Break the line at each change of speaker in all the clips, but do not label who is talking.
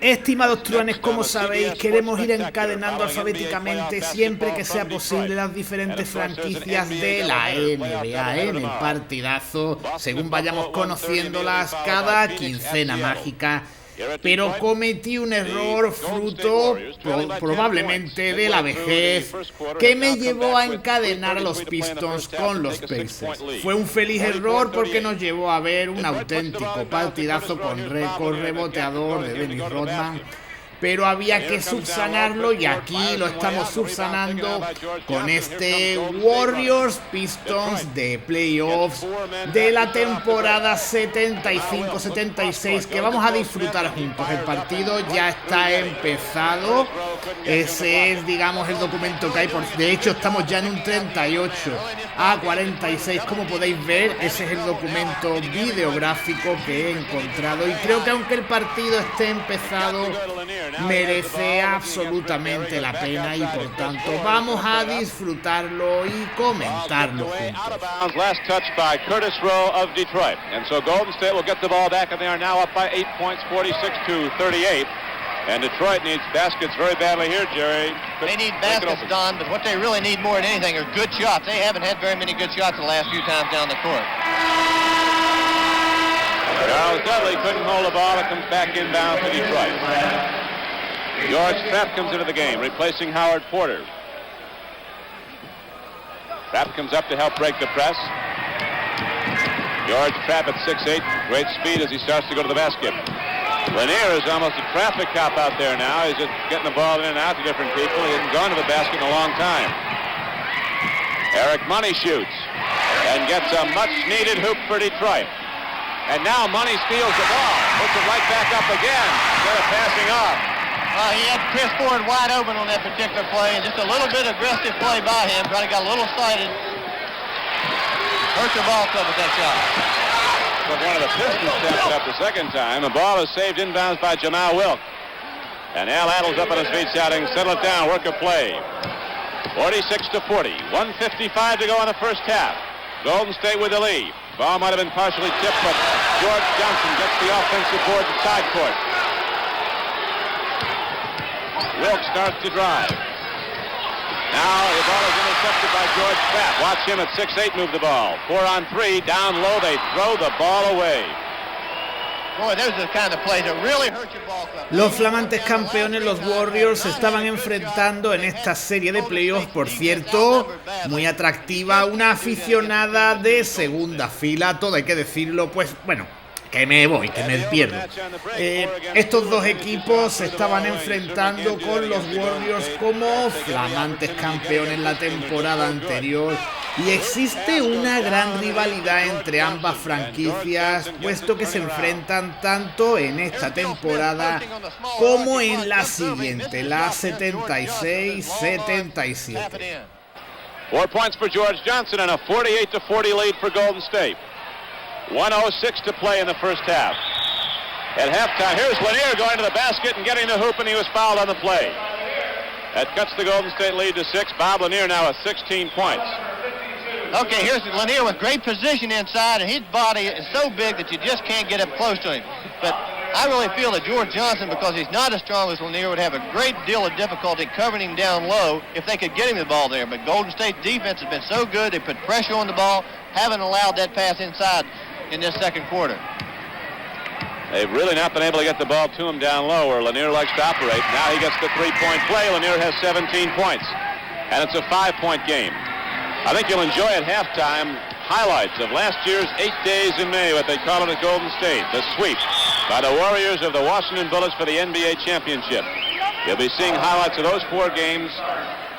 Estimados truanes, como sabéis, queremos ir encadenando alfabéticamente siempre que sea posible las diferentes franquicias de la NBA en el partidazo, según vayamos conociéndolas cada quincena mágica. Pero cometí un error fruto probablemente de la vejez que me llevó a encadenar a los Pistons con los Pacers. Fue un feliz error porque nos llevó a ver un auténtico partidazo con récord reboteador de Dennis Rodman, pero había que subsanarlo y aquí lo estamos subsanando con este Warriors Pistons de playoffs de la temporada 75-76 que vamos a disfrutar juntos. El partido ya está empezado, ese es, digamos, el documento que hay. De hecho, estamos ya en un 38-46, como podéis ver. Ese es el documento videográfico que he encontrado y creo que aunque el partido esté empezado, merece absolutamente la pena y por tanto vamos a disfrutarlo y comentarlo juntos.
Last touch by Curtis Rowe of Detroit. And so Golden State will get the ball back and they are now up by 8 points, 46-38. And Detroit needs baskets very badly here, Jerry.
They need baskets, Don, but what they really need more than anything are good shots. They haven't had very many good shots the last few times down the court.
Charles Dudley couldn't hold the ball. It comes back inbound to Detroit. George Trapp comes into the game, replacing Howard Porter. Trapp comes up to help break the press. George Trapp at 6'8", great speed as he starts to go to the basket. Lanier is almost a traffic cop out there now. He's just getting the ball in and out to different people. He hasn't gone to the basket in a long time. Eric Money shoots and gets a much-needed hoop for Detroit. And now Money steals the ball, puts it right back up again instead of passing off.
He had Chris Ford wide open on that particular play, and just a little bit aggressive play by him, trying to get a little excited. Hurt the ball club with that shot.
But one of the Pistons stepped up the second time. The ball is saved inbounds by Jamal Wilk. And Al Addle's up on his feet shouting, settle it down, work a play. 46-40, 1:55 to go in the first half. Golden State with the lead. Ball might have been partially tipped, but George Johnson gets the offensive board to side court. Wilkes starts to drive. Now the ball is intercepted by George Trapp. Watch him at 6'8" move the ball. 4-on-3, down low, they throw the ball away.
Boy, those are the kind of plays that really hurt your ball club.
Los flamantes campeones, los Warriors, se estaban enfrentando en esta serie de playoffs, por cierto, muy atractiva, una aficionada de segunda fila, todo hay que decirlo, pues bueno, que me pierdo. Estos dos equipos se estaban enfrentando con los Warriors como flamantes campeones la temporada anterior y existe una gran rivalidad entre ambas franquicias, puesto que se enfrentan tanto en esta temporada como en la siguiente, la 76-77.
4 points for George Johnson and a 48-40 lead for Golden State. 1:06 to play in the first half. At halftime, here's Lanier going to the basket and getting the hoop, and he was fouled on the play. That cuts the Golden State lead to 6. Bob Lanier now with 16 points.
Okay, here's Lanier with great position inside, and his body is so big that you just can't get up close to him. But I really feel that George Johnson, because he's not as strong as Lanier, would have a great deal of difficulty covering him down low if they could get him the ball there. But Golden State defense has been so good, they put pressure on the ball, haven't allowed that pass inside in this second quarter.
They've really not been able to get the ball to him down low where Lanier likes to operate. Now he gets the three-point play. Lanier has 17 points, and it's a 5-point game. I think you'll enjoy at halftime highlights of last year's 8 days in May, what they call it at Golden State, the sweep by the Warriors of the Washington Bullets for the NBA championship. You'll be seeing highlights of those 4 games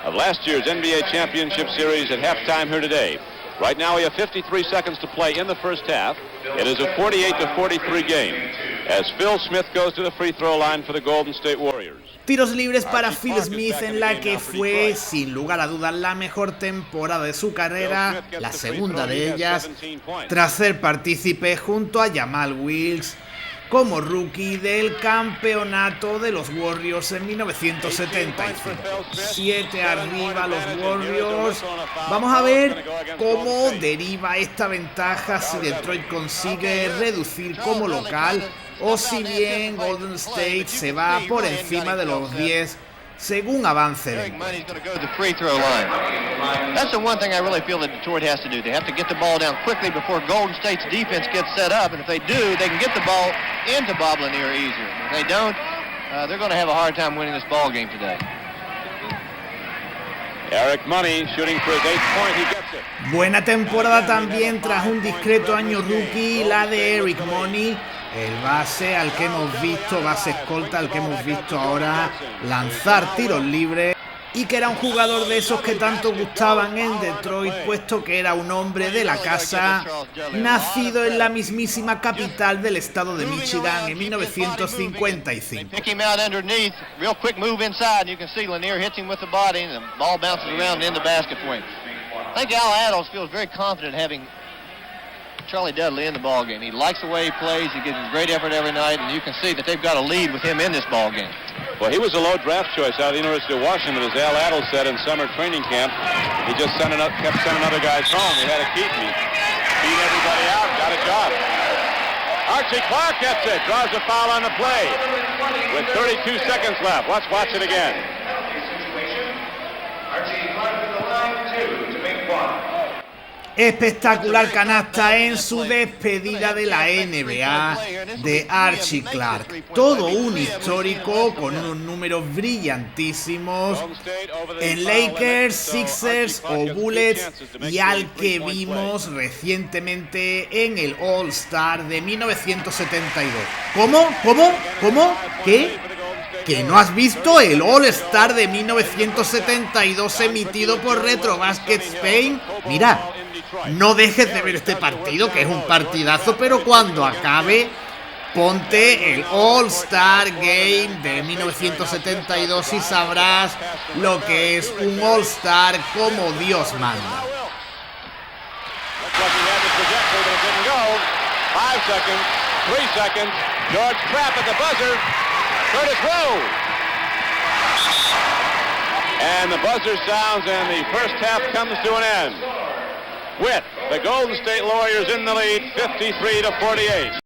of last year's NBA championship series at halftime here today. Right now we have 53 seconds to play in the first half. It is a 48-43 game as Phil Smith goes to the free throw line for the Golden State Warriors.
Tiros libres para Phil Smith en la que fue, sin lugar a dudas, la mejor temporada de su carrera, la segunda de ellas, tras ser partícipe junto a Jamal Wilkes como rookie del campeonato de los Warriors en 1975. 7 arriba los Warriors. Vamos a ver cómo deriva esta ventaja si Detroit consigue reducir como local o si bien Golden State se va por encima de los 10 según avance el encuentro.
That's the one thing I really feel that Detroit has to do. They have to get the ball down quickly before Golden State's defense gets set up, and if they do, they can get the ball into Bob Lanier easier. If they don't, they're going to have a hard time winning this ball game today.
Eric Money shooting for his 8th point, he gets it.
Buena temporada también tras un discreto año rookie, la de Eric Money, el base al que hemos visto, base escolta al que hemos visto ahora lanzar tiros libres, y que era un jugador de esos que tanto gustaban en Detroit, puesto que era un hombre de la casa, nacido en la mismísima capital del estado de Michigan en 1955.
Pick him out underneath, real quick move inside, and you can see Lanier hits him with the body, and the ball bounces around in the basket for him. I think Al Adams feels very confident having Charlie Dudley in the ball game. He likes the way he plays, he gives him great effort every night, and you can see that they've got a lead with him in this ball game.
Well, he was a low draft choice out of the University of Washington, as Al Adams said in summer training camp. He just kept sending other guys home. He had to keep me. Beat everybody out, got a job. Archie Clark gets it, draws a foul on the play. With 32 seconds left, let's watch it again.
Archie Clark to the line, 2 to make 1.
Espectacular canasta en su despedida de la NBA de Archie Clark. Todo un histórico con unos números brillantísimos en Lakers, Sixers o Bullets, y al que vimos recientemente en el All-Star de 1972. ¿Cómo? ¿Qué? ¿Que no has visto el All-Star de 1972 emitido por Retro Basket Spain? Mira, no dejes de ver este partido, que es un partidazo, pero cuando acabe, ponte el All-Star Game de 1972 y sabrás lo que es un All-Star como Dios manda.
5 seconds, 3 seconds, George Trapp at the buzzer, Curtis Rowe. And the buzzer sounds and the first half comes to an end, with the Golden State Warriors in the lead, 53-48.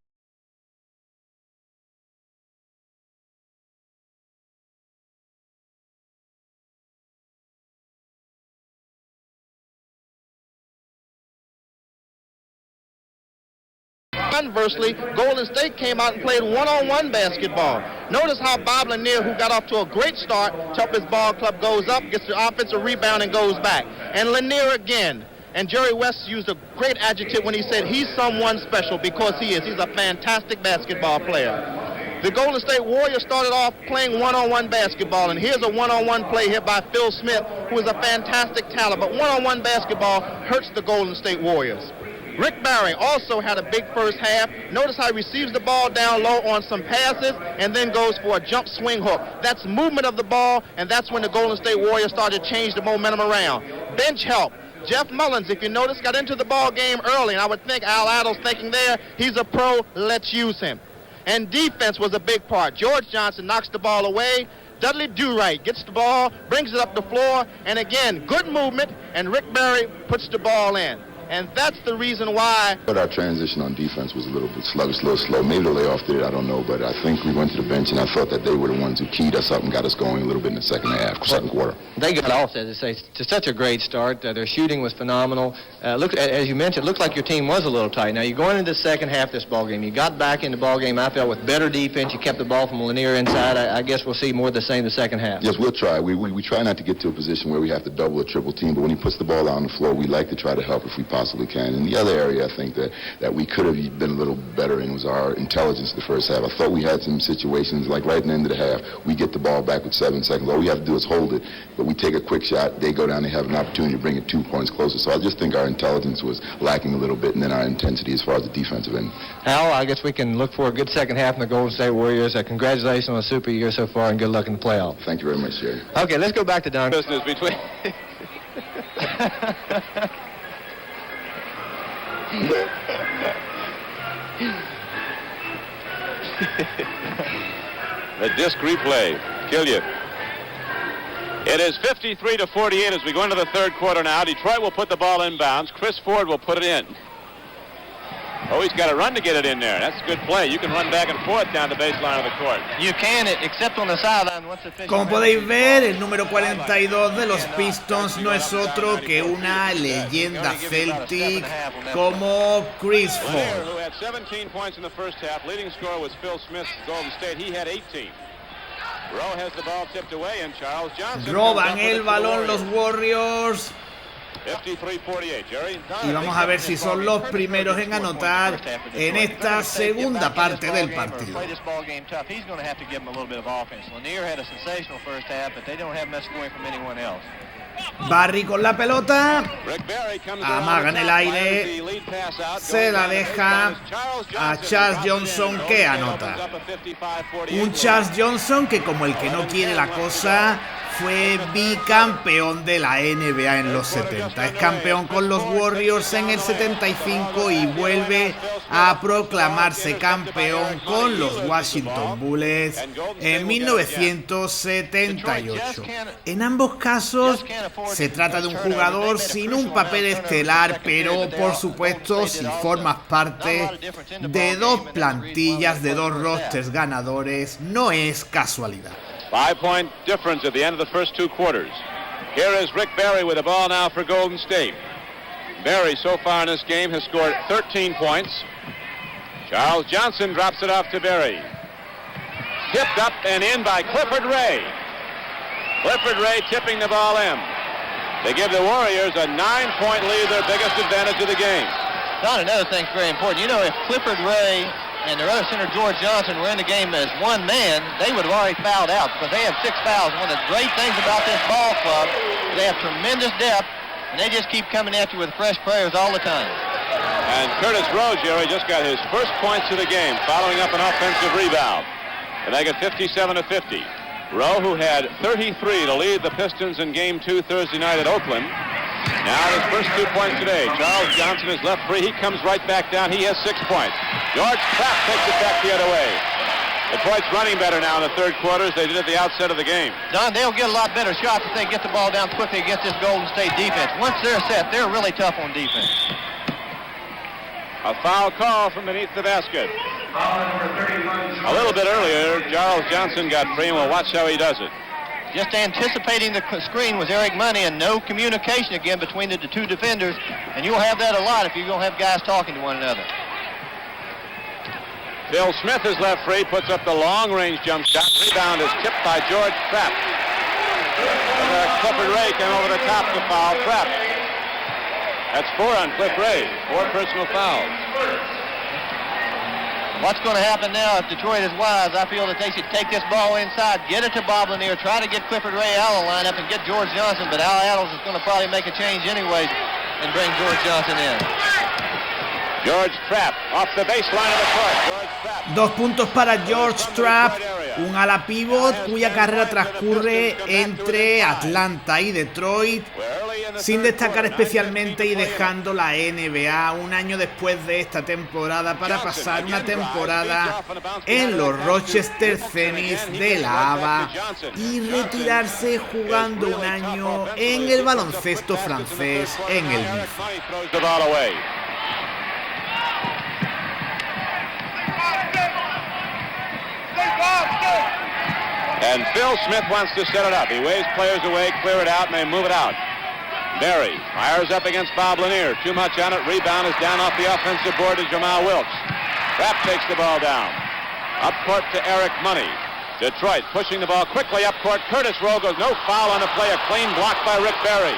Conversely, Golden State came out and played one-on-one basketball. Notice how Bob Lanier, who got off to a great start, top his ball club, goes up, gets the offensive rebound, and goes back. And Lanier again. And Jerry West used a great adjective when he said he's someone special, because he is. He's a fantastic basketball player. The Golden State Warriors started off playing one-on-one basketball, and here's a one-on-one play here by Phil Smith, who is a fantastic talent. But one-on-one basketball hurts the Golden State Warriors. Rick Barry also had a big first half. Notice how he receives the ball down low on some passes and then goes for a jump swing hook. That's movement of the ball, and that's when the Golden State Warriors started to change the momentum around. Bench help. Jeff Mullins, if you notice, got into the ball game early, and I would think Al Adams thinking there, he's a pro, let's use him. And defense was a big part. George Johnson knocks the ball away. Dudley Do-Right gets the ball, brings it up the floor, and again, good movement, and Rick Barry puts the ball in. And that's the reason why.
But our transition on defense was a little bit sluggish, a little slow. Maybe the layoff did it, I don't know. But I think we went to the bench, and I thought that they were the ones who keyed us up and got us going a little bit in the second quarter.
They got off, as I say, to such a great start. Their shooting was phenomenal. Look, as you mentioned, it looked like your team was a little tight. Now, you're going into the second half of this ball game. You got back in the ball game, I felt, with better defense. You kept the ball from Lanier inside. I guess we'll see more of the same the second half.
Yes, we'll try. We try not to get to a position where we have to double or triple team, but when he puts the ball out on the floor, we like to try to help if we possibly can. And the other area I think that we could have been a little better in was our intelligence the first half. I thought we had some situations like right in the end of the half. We get the ball back with 7 seconds. All we have to do is hold it, but we take a quick shot. They go down, they have an opportunity to bring it 2 points closer. So I just think our intelligence was lacking a little bit, and then our intensity as far as the defensive end.
Al, I guess we can look for a good second half in the Golden State Warriors. Congratulations on a super year so far, and good luck in the playoffs.
Thank you very much, Jerry.
Okay, let's go back to Don.
Business between... The disc replay, kill you. It is 53-48 as we go into the third quarter now. Detroit will put the ball inbounds. Chris Ford will put it in. Oh, he's got to run to get it in there. That's a good play. You can run back and forth down the baseline of the court.
You can, except on the sideline.
Como podéis ver, el número 42 de los Pistons no es otro que una leyenda Celtic como Chris Ford.
Who had 17 points in the first half. Leading scorer was Phil Smith, Golden State. He had 18. Rowe has the ball tipped away and Charles Johnson.
Roban el balón los Warriors.
53-48, Jerry.
Y vamos a ver si son los primeros en anotar en esta segunda parte del partido. Barry con la pelota, amaga en el aire, se la deja a Charles Johnson, que anota. Un Charles Johnson que, como el que no quiere la cosa, fue bicampeón de la NBA en los 70. Es campeón con los Warriors en el 75 y vuelve a proclamarse campeón con los Washington Bullets en 1978. En ambos casos se trata de un jugador sin un papel estelar, pero por supuesto, si formas parte de dos plantillas, de dos rosters ganadores, no es casualidad.
5-point difference at the end of the first two quarters. Here is Rick Barry with the ball now for Golden State. Barry, so far in this game, has scored 13 points. Charles Johnson drops it off to Barry. Tipped up and in by Clifford Ray. Clifford Ray tipping the ball in. They give the Warriors a 9-point lead, their biggest advantage of the game.
Don, another thing's very important. You know, if Clifford Ray and their other center, George Johnson, were in the game as one man, they would have already fouled out because they have 6 fouls. One of the great things about this ball club is they have tremendous depth, and they just keep coming at you with fresh players all the time.
And Curtis Rowe, Jerry, just got his first points of the game, following up an offensive rebound. And they get 57-50. Rowe, who had 33 to lead the Pistons in Game 2 Thursday night at Oakland. Now his first 2 points today. Charles Johnson is left free. He comes right back down. He has 6 points. George Trapp takes it back the other way. Detroit's running better now in the third quarter as they did at the outset of the game.
Don, they'll get a lot better shots if they get the ball down quickly against this Golden State defense. Once they're set, they're really tough on defense.
A foul call from beneath the basket. A little bit earlier, Charles Johnson got free, and we'll watch how he does it.
Just anticipating the screen was Eric Money, and no communication again between the two defenders, and you'll have that a lot if you're going to have guys talking to one another.
Phil Smith is left free, puts up the long-range jump shot. Rebound is tipped by George Trapp. Clifford Ray came over the top to foul Trapp. That's 4 on Cliff Ray, 4 personal fouls.
What's going to happen now if Detroit is wise? I feel that they should take this ball inside, get it to Bob Lanier, try to get Clifford Ray out of the lineup and get George Johnson, but Al Adams is going to probably make a change anyways and bring George Johnson in.
George Trapp off the baseline of the court.
2 puntos para George Trapp, un ala pivot cuya carrera transcurre entre Atlanta y Detroit, sin destacar especialmente y dejando la NBA un año después de esta temporada para pasar una temporada en los Rochester Zenits de la ABA y retirarse jugando un año en el baloncesto francés en el MIF.
And Phil Smith wants to set it up. He waves players away, clear it out, and they move it out. Barry fires up against Bob Lanier. Too much on it. Rebound is down off the offensive board to Jamal Wilkes. Trapp takes the ball down. Up court to Eric Money. Detroit pushing the ball quickly up court. Curtis Rowe goes no foul on the play. A clean block by Rick Barry.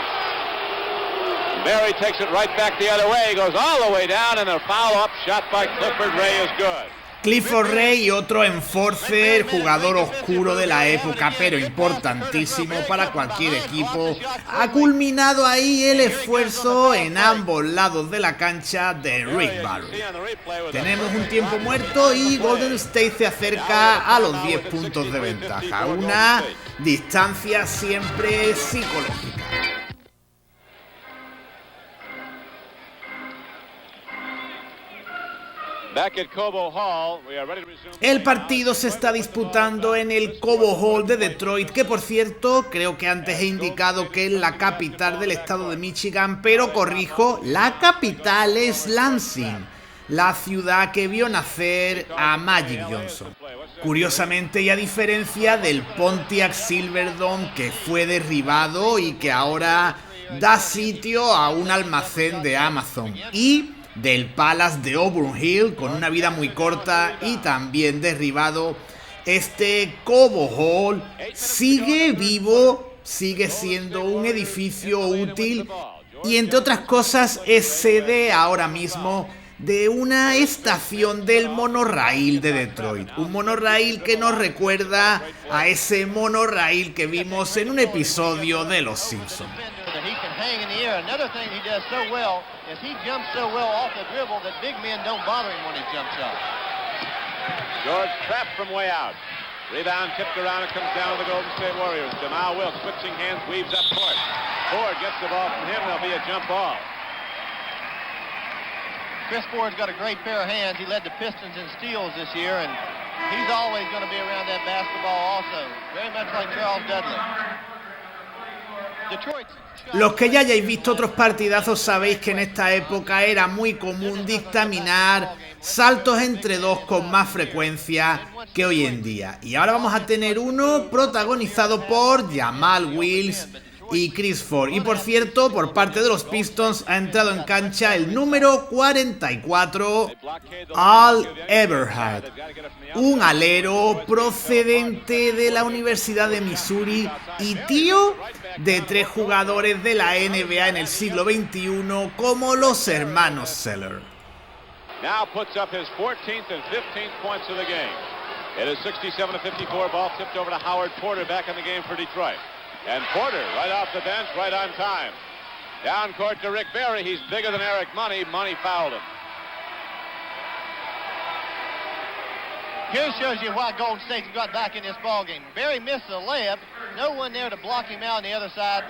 Barry takes it right back the other way. Goes all the way down, and a foul-up shot by Clifford Ray is good.
Clifford Ray, otro enforcer, jugador oscuro de la época, pero importantísimo para cualquier equipo. Ha culminado ahí el esfuerzo en ambos lados de la cancha de Rick Barry. Tenemos un tiempo muerto y Golden State se acerca a los 10 puntos de ventaja. Una distancia siempre psicológica. El partido se está disputando en el Cobo Hall de Detroit, que por cierto, creo que antes he indicado que es la capital del estado de Michigan, pero corrijo, la capital es Lansing. la ciudad que vio nacer a Magic Johnson. Curiosamente, y a diferencia del Pontiac Silverdome que fue derribado y que ahora da sitio a un almacén de Amazon, y del Palace de Auburn Hill con una vida muy corta y también derribado, este Cobo Hall sigue vivo, sigue siendo un edificio útil y, entre otras cosas, es sede ahora mismo de una estación del monorraíl de Detroit. Un monorraíl que nos recuerda a ese monorraíl que vimos en un episodio de Los Simpsons.
George trapped from way out. Rebound tipped around, it comes down to the Golden State Warriors. Jamal Wilkes switching hands, weaves up court. Ford gets the ball from him, there'll be a jump ball.
Chris Ford's got a great pair of hands. He led the Pistons in steals this year, and he's always going to be around that basketball also. Very much like Charles Dudley. Detroit's...
Los que ya hayáis visto otros partidazos sabéis que en esta época era muy común dictaminar saltos entre dos con más frecuencia que hoy en día. Y ahora vamos a tener uno protagonizado por Jamal Wilkes y Chris Ford. Y por cierto, por parte de los Pistons ha entrado en cancha el número 44, Al Eberhard, un alero procedente de la Universidad de Missouri y tío de tres jugadores de la NBA en el siglo XXI como los hermanos Seller.
Now puts up his 14th and 15th points of the game. It is 67-54, ball tipped over to Howard Porter back in the game for Detroit. And Porter, right off the bench, right on time. Down court to Rick Barry. He's bigger than Eric Money. Money fouled him.
Here shows you why Golden State's got back in this ballgame. Barry missed the layup. No one there to block him out on the other side.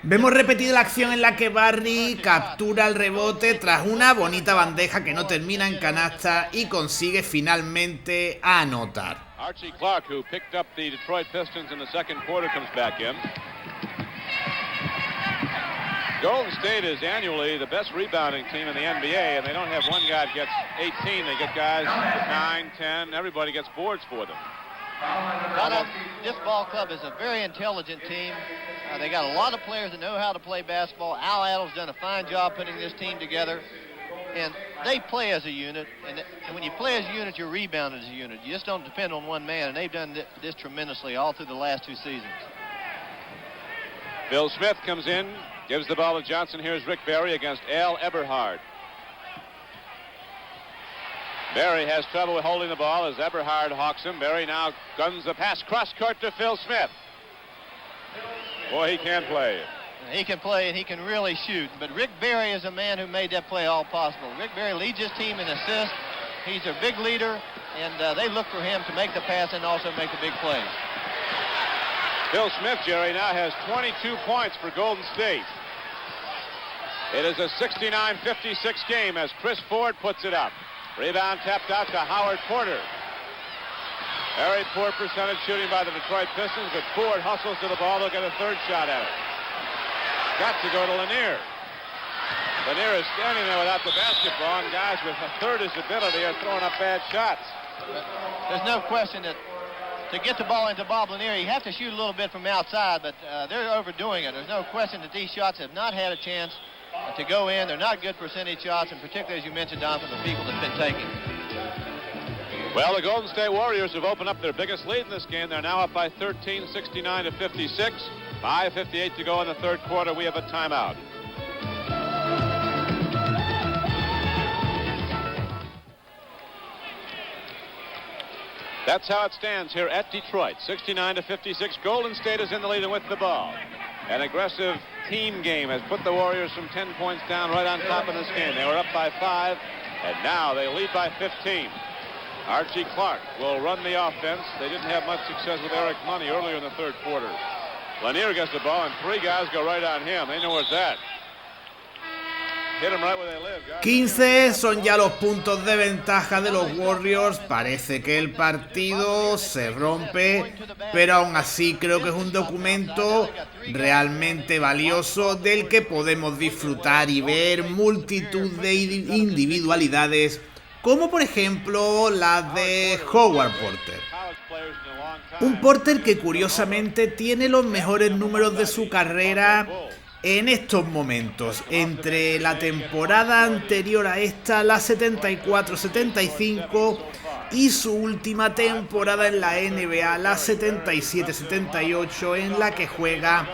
Vemos repetida la acción en la que Barry captura el rebote tras una bonita bandeja que no termina en canasta y consigue finalmente anotar.
Archie Clark, who picked up the Detroit Pistons in the second quarter, comes back in. Golden State is annually the best rebounding team in the NBA, and they don't have one guy that gets 18. They get guys 9, 10. Everybody gets boards for them.
This ball club is a very intelligent team. They got a lot of players that know how to play basketball. Al Adams done a fine job putting this team together. And they play as a unit. And when you play as a unit, you're rebounded as a unit. You just don't depend on one man. And they've done this tremendously all through the last two seasons.
Bill Smith comes in, gives the ball to Johnson. Here's Rick Barry against Al Eberhard. Barry has trouble with holding the ball as Eberhard hawks him. Barry now guns the pass cross court to Phil Smith. Boy, he can play.
He can play and he can really shoot. But Rick Barry is a man who made that play all possible. Rick Barry leads his team in assists. He's a big leader, and they look for him to make the pass and also make the big plays.
Phil Smith, Jerry, now has 22 points for Golden State. It is a 69-56 game as Chris Ford puts it up. Rebound tapped out to Howard Porter. Very poor percentage shooting by the Detroit Pistons, but Ford hustles to the ball. They'll get a third shot at it. Got to go to Lanier. Lanier is standing there without the basketball, and guys with a third his ability are throwing up bad shots.
There's no question that to get the ball into Bob Lanier, you have to shoot a little bit from outside, but they're overdoing it. There's no question that these shots have not had a chance to go in. They're not good percentage shots, and particularly, as you mentioned, Don, from the people that have been taking.
Well, the Golden State Warriors have opened up their biggest lead in this game. They're now up by 13, 69-56. 5:58 to go in the third quarter. We have a timeout. That's how it stands here at Detroit. 69-56. Golden State is in the lead and with the ball. An aggressive team game has put the Warriors from 10 points down right on top in this game. They were up by 5, and now they lead by 15. Archie Clark will run the offense. They didn't have much success with Eric Money earlier in the third quarter. Lanier gets the ball, and three guys go right on him. They know where it's at. Hit them right where they live, guys.
15 son ya los puntos de ventaja de los Warriors. Parece que el partido se rompe, pero aún así creo que es un documento realmente valioso del que podemos disfrutar y ver multitud de individualidades como por ejemplo la de Howard Porter. Un Porter que curiosamente tiene los mejores números de su carrera en estos momentos, entre la temporada anterior a esta, la 74-75, y su última temporada en la NBA, la 77-78, en la que juega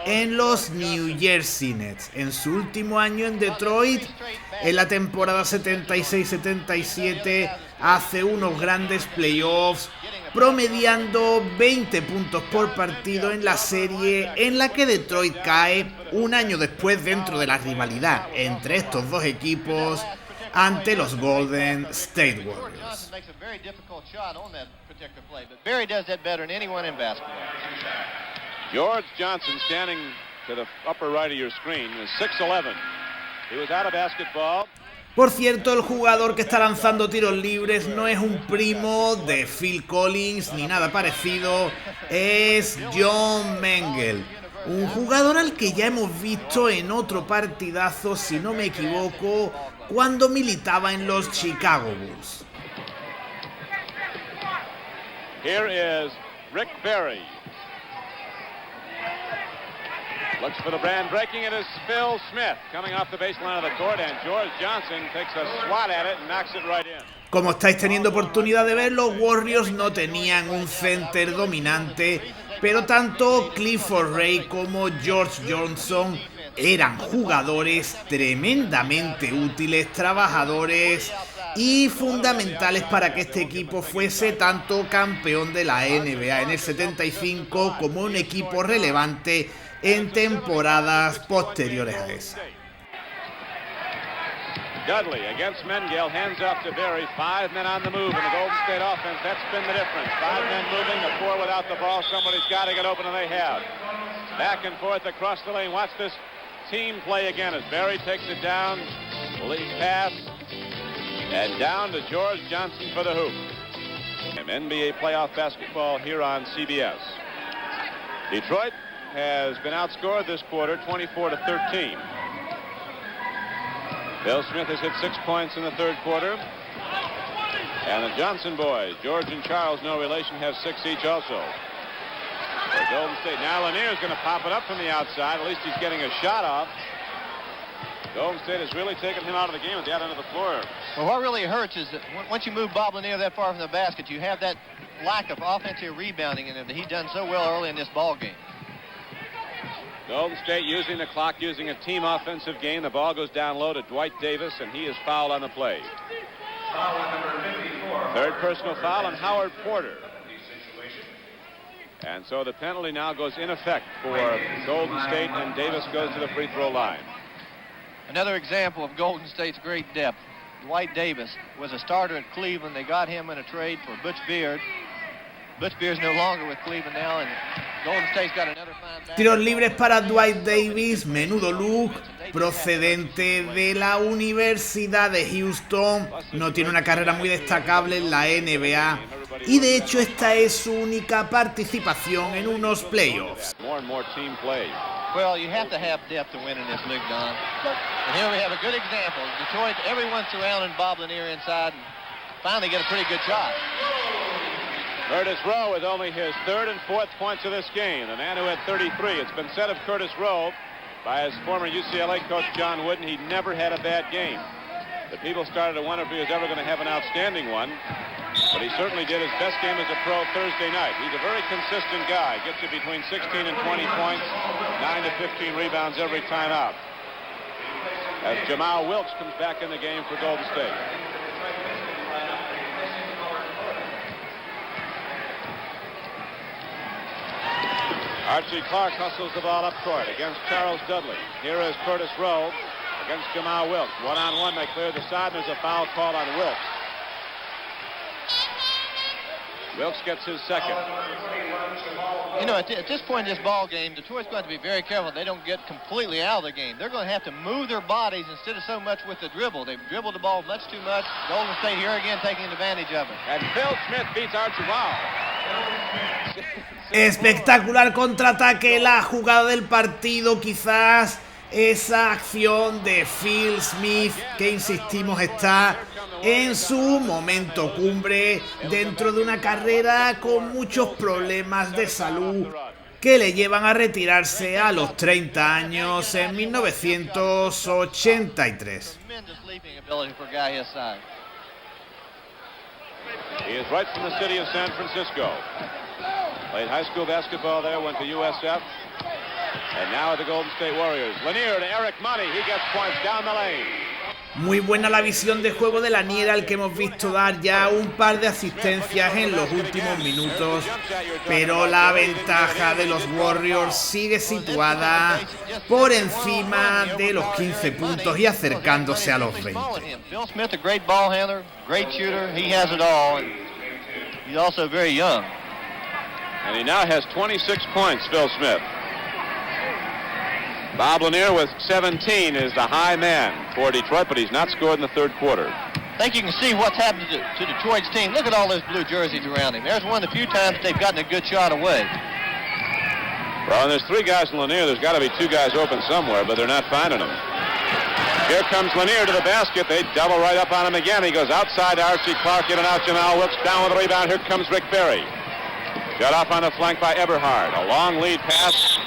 en los New Jersey Nets. En su último año en Detroit, en la temporada 76-77, hace unos grandes playoffs, promediando 20 puntos por partido en la serie en la que Detroit cae un año después dentro de la rivalidad entre estos dos equipos ante los Golden State Warriors.
George Johnson, standing to the upper right of your screen, is 6'11". He was out of basketball.
Por cierto, el jugador que está lanzando tiros libres no es un primo de Phil Collins ni nada parecido, es John Mengel, un jugador al que ya hemos visto en otro partidazo, si no me equivoco, cuando militaba en los Chicago Bulls.
Here is Rick Barry. Looks for the brand, breaking it is Phil Smith, coming off the baseline of the court, and George Johnson takes a swat at it and knocks it right in.
Como estáis teniendo oportunidad de ver, los Warriors no tenían un center dominante, pero tanto Clifford Ray como George Johnson eran jugadores tremendamente útiles, trabajadores y fundamentales para que este equipo fuese tanto campeón de la NBA en el 75 como un equipo relevante en temporadas posteriores a esa.
Dudley against Mengel, hands off to Berry. 5 men on the move in the Golden State offense. That's been the difference. 5 men moving, the 4 without the ball. Somebody's got to get open, and they have. Back and forth across the lane. Watch this team play again as Berry takes it down. Lead pass. And down to George Johnson for the hoop. NBA playoff basketball here on CBS. Detroit has been outscored this quarter 24-13. Bill Smith has hit 6 points in the third quarter. And the Johnson boys, George and Charles, no relation, have 6 each also. For Golden State. Now Lanier is going to pop it up from the outside. At least he's getting a shot off. Golden State has really taken him out of the game at the other end of the floor.
Well, what really hurts is that once you move Bob Lanier that far from the basket, you have that lack of offensive rebounding in it that he's done so well early in this ball game.
Golden State using the clock, using a team offensive game. The ball goes down low to Dwight Davis, and he is fouled on the play.
Foul on number 54.
Third personal foul on Howard Porter. And so the penalty now goes in effect for Golden State, and Davis goes to the free throw line.
Another example of Golden State's great depth. Dwight Davis was a starter at Cleveland. They got him in a trade for Butch Beard. Butch Beard's no longer with Cleveland now, and Golden State's got another fine back.
Tiros libres para Dwight Davis, menudo look, procedente de la Universidad de Houston. No tiene una carrera muy destacable en la NBA y de hecho esta es su única participación en unos playoffs.
Well, you have to have depth to win in this league, Don. And here we have a good example. Detroit, everyone surrounding Bob Lanier inside, and finally get a pretty good shot.
Curtis Rowe with only his third and fourth points of this game. The man who had 33. It's been said of Curtis Rowe by his former UCLA coach John Wooden, he never had a bad game. The people started to wonder if he was ever going to have an outstanding one. But he certainly did his best game as a pro Thursday night. He's a very consistent guy. Gets you between 16 and 20 points, 9 to 15 rebounds every time out. As Jamal Wilkes comes back in the game for Golden State. Archie Clark hustles the ball up court against Charles Dudley. Here is Curtis Rowe against Jamal Wilkes. One-on-one, they clear the side, and there's a foul call on Wilkes. Wilkes gets his second.
You know, at this point in this ball game, Detroit's going to be very careful they don't get completely out of the game. They're going to have to move their bodies instead of so much with the dribble. They've dribbled the ball much too much. Golden State here again taking advantage of it.
And Phil Smith beats Archie. Wow.
Espectacular contraataque, la jugada del partido, quizás esa acción de Phil Smith que insistimos está en su momento cumbre, dentro de una carrera con muchos problemas de salud que le llevan a retirarse a los 30 años en 1983.
He is right from the city of San Francisco. Played high school basketball there, went to USF, and now at the Golden State Warriors. Lanier to Eric Money, he gets points down the lane.
Muy buena la visión de juego de Lanier, al que hemos visto dar ya un par de asistencias en los últimos minutos, pero la ventaja de los Warriors sigue situada por encima de los 15 puntos y acercándose a los 20.
Phil Smith, a great ball handler, great shooter, he has it all. He's also very young.
And he now has 26 points, Phil Smith. Bob Lanier with 17 is the high man for Detroit, but he's not scored in the third quarter.
I think you can see what's happened to Detroit's team. Look at all those blue jerseys around him. There's one of the few times they've gotten a good shot away.
Well, and there's three guys in Lanier. There's got to be two guys open somewhere, but they're not finding them. Here comes Lanier to the basket. They double right up on him again. He goes outside to Archie Clark, in and out. Jamal Wilkes down with the rebound. Here comes Rick Barry. Got off on the flank by Eberhard. A long lead pass.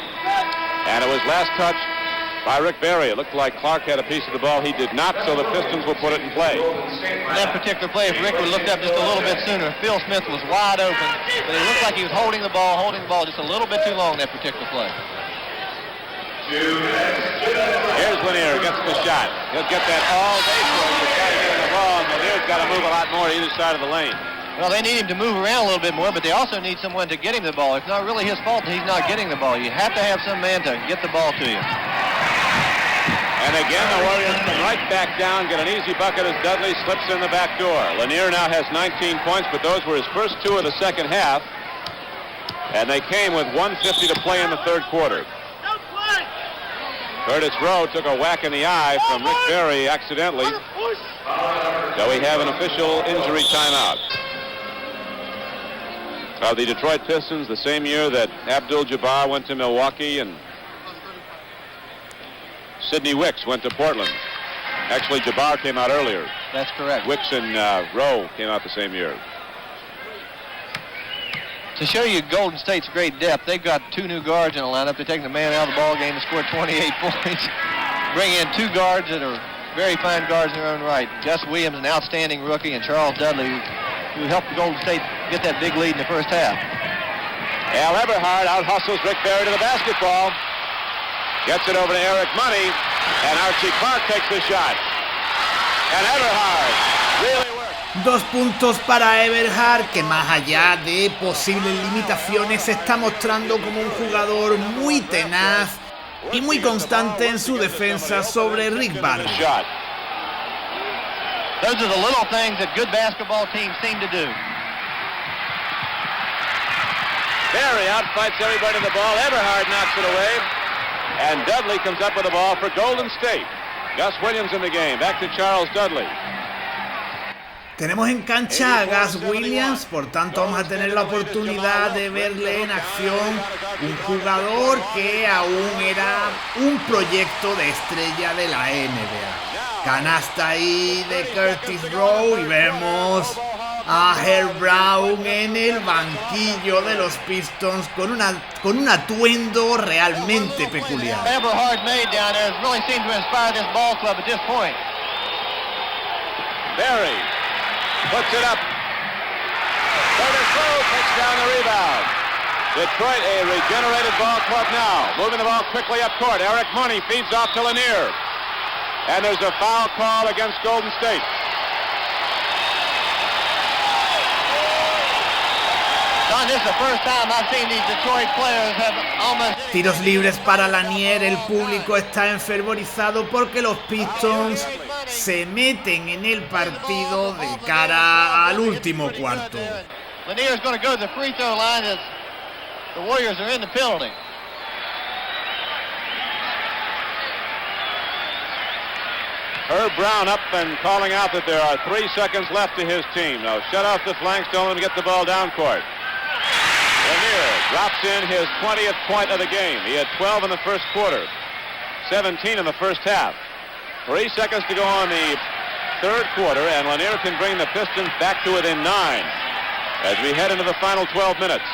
And it was last touch by Rick Barry. It looked like Clark had a piece of the ball. He did not, so the Pistons will put it in play.
In that particular play, if Rick would have looked up just a little bit sooner, Phil Smith was wide open, but it looked like he was holding the ball just a little bit too long that particular play.
Here's Lanier, gets the shot. He'll get that all day for him. He's got to get in the ball, and Lanier's got to move a lot more either side of the lane.
Well, they need him to move around a little bit more, but they also need someone to get him the ball. It's not really his fault that he's not getting the ball. You have to have some man to get the ball to you.
And again, the Warriors come right back down, get an easy bucket as Dudley slips in the back door. Lanier now has 19 points, but those were his first two of the second half. And they came with 1:50 to play in the third quarter. Curtis Rowe took a whack in the eye from Rick Barry accidentally. So we have an official injury timeout. Of the Detroit Pistons, the same year that Abdul-Jabbar went to Milwaukee and Sidney Wicks went to Portland. Actually, Jabbar came out earlier.
That's correct.
Wicks and Rowe came out the same year.
To show you Golden State's great depth, they've got two new guards in the lineup. They're taking the man out of the ball game and scored 28 points. Bring in two guards that are very fine guards in their own right. Gus Williams, an outstanding rookie, and Charles Dudley, who helped the Golden State get that big lead in the first half.
Al Eberhard out-hustles Rick Barry to the basketball. Gets it over to Eric Money, and Archie Clark takes the shot. And Eberhard really works.
2 puntos para Eberhard, que más allá de posibles limitaciones se está mostrando como un jugador muy tenaz y muy constante en su defensa sobre Rick Barry.
Those are the little things that good basketball teams seem to do.
Barry outfights everybody to the ball. Eberhard knocks it away. And Dudley comes up with the ball for Golden State. Gus Williams in the game. Back to Charles Dudley.
Tenemos en cancha a Gus Williams, por tanto vamos a tener la oportunidad de verle en acción, un jugador que aún era un proyecto de estrella de la NBA. Canasta ahí de Curtis Rowe y vemos a Herb Brown en el banquillo de los Pistons con un atuendo realmente peculiar.
Eberhard made down there really seemed to inspire this ball club at this point.
Barry puts it up. Curtis Rowe takes down the rebound. Detroit a regenerated ball club now. Moving the ball quickly up court. Eric Money feeds off to Lanier. And there's a foul call against Golden State.
Don, this is the first time I've seen these Detroit players have almost...
Tiros libres para Lanier. El público está enfervorizado porque los Pistons se meten en el partido de cara al último cuarto.
Lanier's going to go to the free throw line as the Warriors are in the penalty.
Herb Brown up and calling out that there are 3 seconds left to his team. Now shut off the flanks, tell him to get the ball down court. Lanier drops in his 20th point of the game. He had 12 in the first quarter, 17 in the first half. 3 seconds to go on the third quarter, and Lanier can bring the Pistons back to within 9 as we head into the final 12 minutes.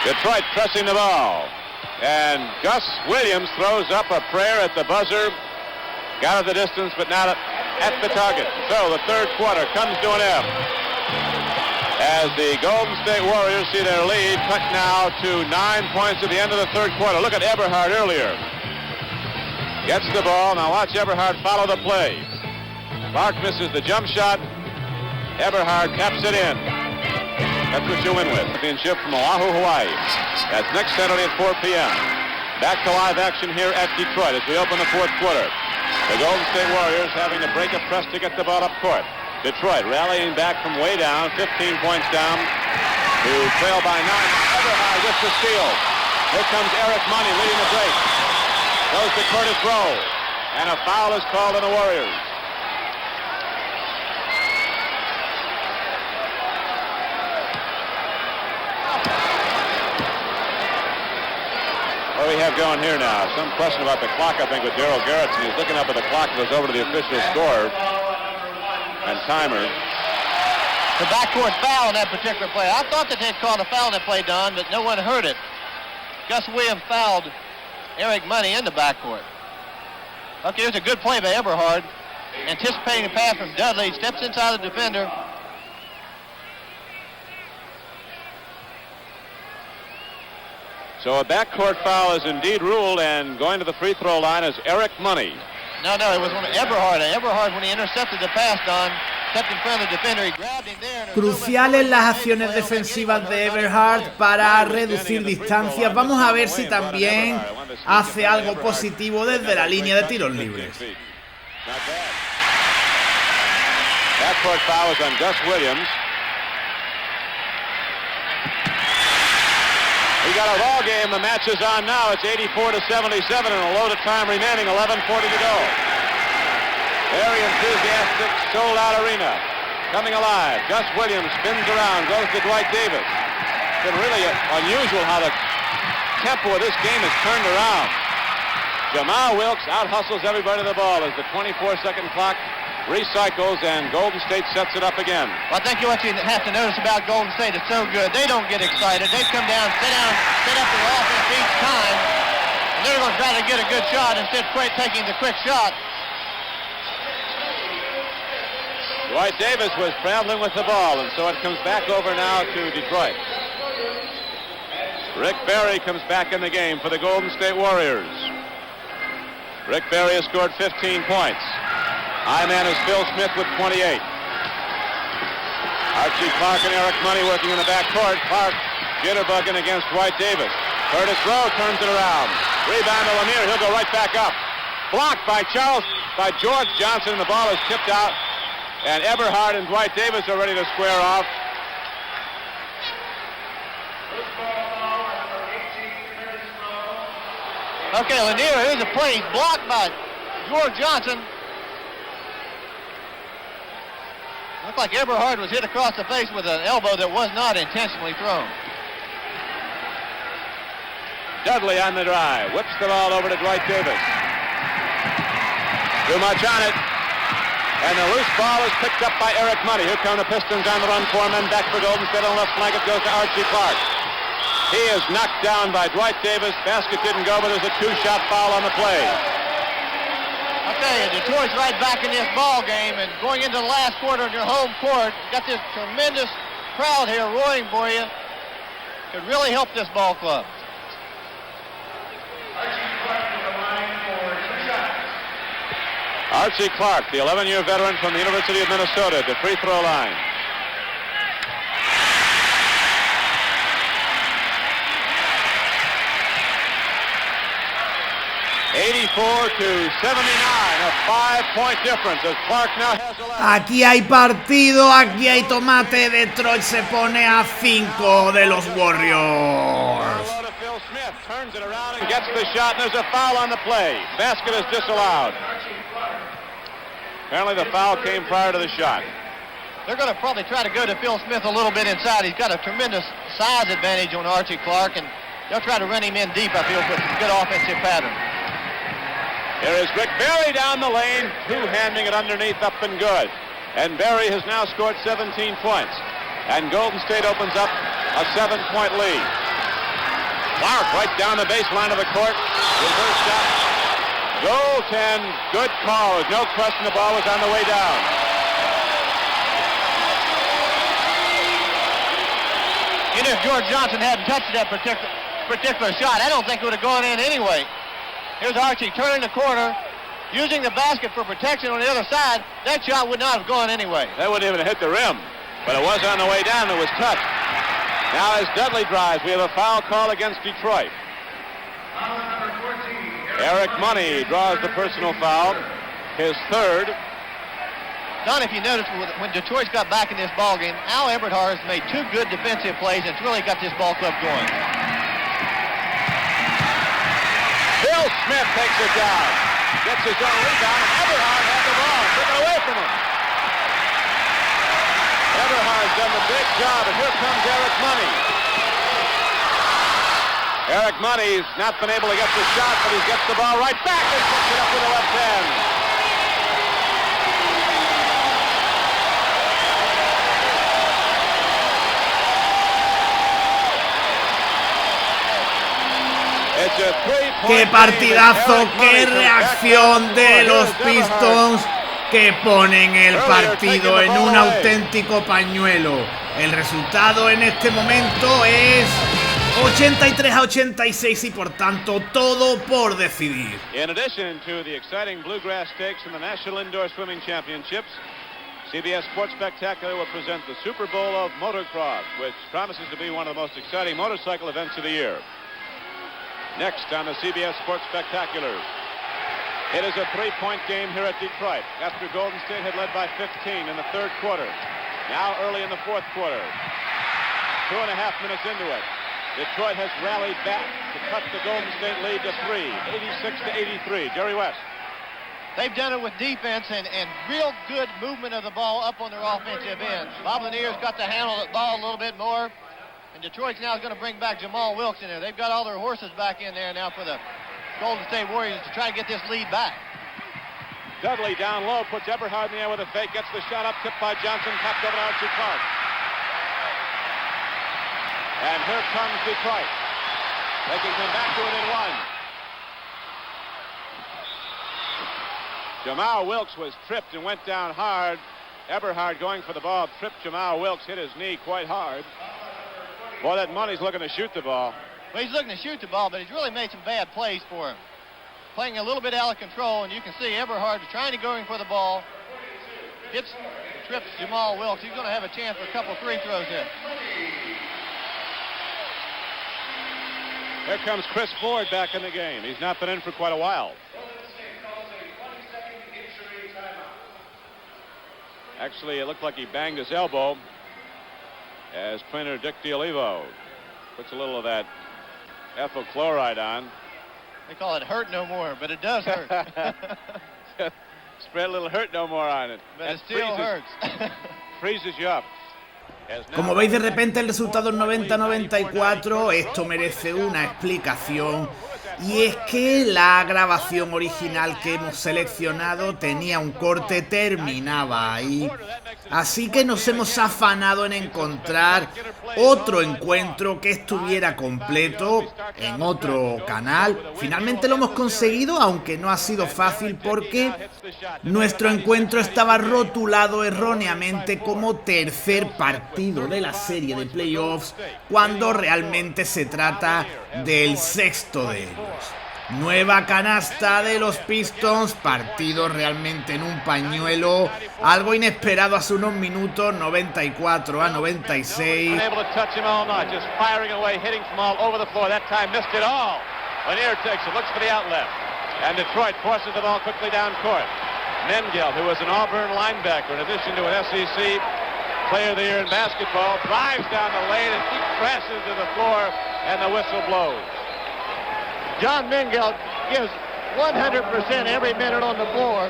Detroit pressing the ball, and Gus Williams throws up a prayer at the buzzer. Got at the distance, but not at the target. So the third quarter comes to an end as the Golden State Warriors see their lead cut now to 9 points at the end of the third quarter. Look at Eberhard earlier. Gets the ball. Now watch Eberhard follow the play. Clark misses the jump shot. Eberhard taps it in. That's what you win with. Championship from Oahu, Hawaii. That's next Saturday at 4 p.m. Back to live action here at Detroit as we open the fourth quarter. The Golden State Warriors having to break a press to get the ball up court. Detroit rallying back from way down, 15 points down to trail by 9. Eberhard with the steal. Here comes Eric Money leading the break. Goes to Curtis Rowe, and a foul is called on the Warriors. What do we have going here now? Some question about the clock, I think, with Darryl Garrettson. He's looking up at the clock that goes over to the official score and timer.
The backcourt foul in that particular play. I thought that they'd called a foul in that play, Don, but no one heard it. Gus Williams fouled Eric Money in the backcourt. Okay, here's a good play by Eberhard. Anticipating the pass from Dudley. Steps inside the defender.
So a backcourt foul is indeed ruled, and going to the free throw line is Eric Money.
No, it was one of Eberhard. Eberhard, when he intercepted the pass, Don, stepped in front of the defender. He grabbed him there.
Cruciales las acciones defensivas de Eberhard para reducir distancias. Vamos a ver si también hace algo positivo desde la línea de tiros libres.
Backcourt foul is on Gus Williams. We got a ball game. The match is on now. It's 84-77 and a load of time remaining. 11:40 to go. Very enthusiastic, sold-out arena. Coming alive. Gus Williams spins around, goes to Dwight Davis. It's been really unusual how the tempo of this game has turned around. Jamal Wilkes out-hustles everybody to the ball as the 24-second clock recycles, and Golden State sets it up again.
Well, I think what you have to notice about Golden State is so good. They don't get excited. They come down, set up their offense each time, and they're going to try to get a good shot instead of taking the quick shot.
Dwight Davis was traveling with the ball, and so it comes back over now to Detroit. Rick Barry comes back in the game for the Golden State Warriors. Rick Barry has scored 15 points. High man is Phil Smith with 28. Archie Clark and Eric Money working in the backcourt. Clark jitterbugging against Dwight Davis. Curtis Rowe turns it around. Rebound to Lanier. He'll go right back up. Blocked by George Johnson. The ball is tipped out. And Eberhard and Dwight Davis are ready to square off.
Okay, Lanier, here's a play. He's blocked by George Johnson. Looked like Eberhard was hit across the face with an elbow that was not intentionally thrown.
Dudley on the drive. Whips the ball over to Dwight Davis. Too much on it. And the loose ball is picked up by Eric Money. Here come the Pistons on the run. 4 men back for Golden State on the left flank. It goes to Archie Clark. He is knocked down by Dwight Davis. Basket didn't go, but there's a 2-shot foul on the play.
I'll tell you, Detroit's right back in this ball game, and going into the last quarter in your home court, got this tremendous crowd here roaring for you. Could really help this ball club.
Archie Clark, the 11-year veteran from the University of Minnesota, at the free throw line. (84-79), a 5-point difference as Clark now has 11.
Aquí hay partido, aquí hay tomate. Detroit se pone a 5 de los Warriors.
Phil Smith turns it around and gets the shot, and there's a foul on the play. Basket is disallowed. Apparently the foul came prior to the shot.
They're going to probably try to go to Phil Smith a little bit inside. He's got a tremendous size advantage on Archie Clark, and they'll try to run him in deep, I feel, with a good offensive pattern.
Here is Rick Berry down the lane, two-handing it underneath, up and good. And Berry has now scored 17 points. And Golden State opens up a 7-point lead. Clark right down the baseline of the court. Reverse shot. Goaltend. Good call. There's no question the ball was on the way down.
You know, if George Johnson hadn't touched that particular shot, I don't think it would have gone in anyway. Here's Archie turning the corner, using the basket for protection on the other side. That shot would not have gone anyway.
That wouldn't even hit the rim, but it was on the way down. It was touched. Now as Dudley drives, we have a foul call against Detroit. Eric Money draws the personal foul, his third.
Don, if you notice, when Detroit's got back in this ball game, Al Eberhard has made two good defensive plays and it's really got this ball club going.
Bill Smith takes it down, gets his own rebound, and Eberhard had the ball, took it away from him. Eberhard's done the big job, and here comes Eric Money. Eric Money's not been able to get the shot, but he gets the ball right back and puts it up with the left hand.
¡Qué partidazo! ¡Qué reacción de los Pistons que ponen el partido en un auténtico pañuelo! El resultado en este momento es 83-86 y por tanto todo por decidir.
In addition to the exciting Bluegrass Stakes and the National Indoor Swimming Championships, CBS Sports Spectacular will present the Super Bowl of Motocross, which promises to be one of the most exciting motorcycle events of the year. Next on the CBS Sports Spectaculars, it is a three-point game here at Detroit after Golden State had led by 15 in the third quarter. Now early in the fourth quarter, 2.5 minutes into it, Detroit has rallied back to cut the Golden State lead to 3, 86-83. Jerry West.
They've done it with defense and real good movement of the ball up on their offensive end. Bob Lanier's got to handle the ball a little bit more. And Detroit's now going to bring back Jamal Wilkes in there. They've got all their horses back in there now for the Golden State Warriors to try to get this lead back.
Dudley down low, puts Eberhard in the air with a fake, gets the shot up, tipped by Johnson, tapped over to Archie Clark. And here comes Detroit. They can come back to it in one. Jamal Wilkes was tripped and went down hard. Eberhard going for the ball, tripped Jamal Wilkes, hit his knee quite hard. Boy, that Money's looking to shoot the ball.
Well, he's looking to shoot the ball, but he's really made some bad plays for him. Playing a little bit out of control, and you can see Eberhard trying to go in for the ball. Trips Jamal Wilkes. He's going to have a chance for a couple free throws here.
Here comes Chris Ford back in the game. He's not been in for quite a while. Actually, it looked like he banged his elbow as trainer Dick D'Olivo puts a little of that ethyl chloride on.
They call it hurt no more, but it does hurt.
Spread a little hurt no more on it.
But it still hurts.
Freezes you up.
Como veis, de repente el resultado es 90-94. Esto merece una explicación. Y es que la grabación original que hemos seleccionado tenía un corte, terminaba ahí. Así que nos hemos afanado en encontrar otro encuentro que estuviera completo en otro canal. Finalmente lo hemos conseguido, aunque no ha sido fácil porque nuestro encuentro estaba rotulado erróneamente como tercer partido de la serie de playoffs, cuando realmente se trata del sexto de ellos. Nueva canasta de los Pistons, partido realmente en un pañuelo, algo inesperado hace unos minutos, 94-96.
Lanier takes it, looks for the outlet, and Detroit forces the ball quickly down court. Mengel, who was an Auburn linebacker in addition to an SEC Player of the Year in basketball, drives down the lane and he crashes to the floor, and the whistle blows.
John Mengel gives 100% every minute on the floor.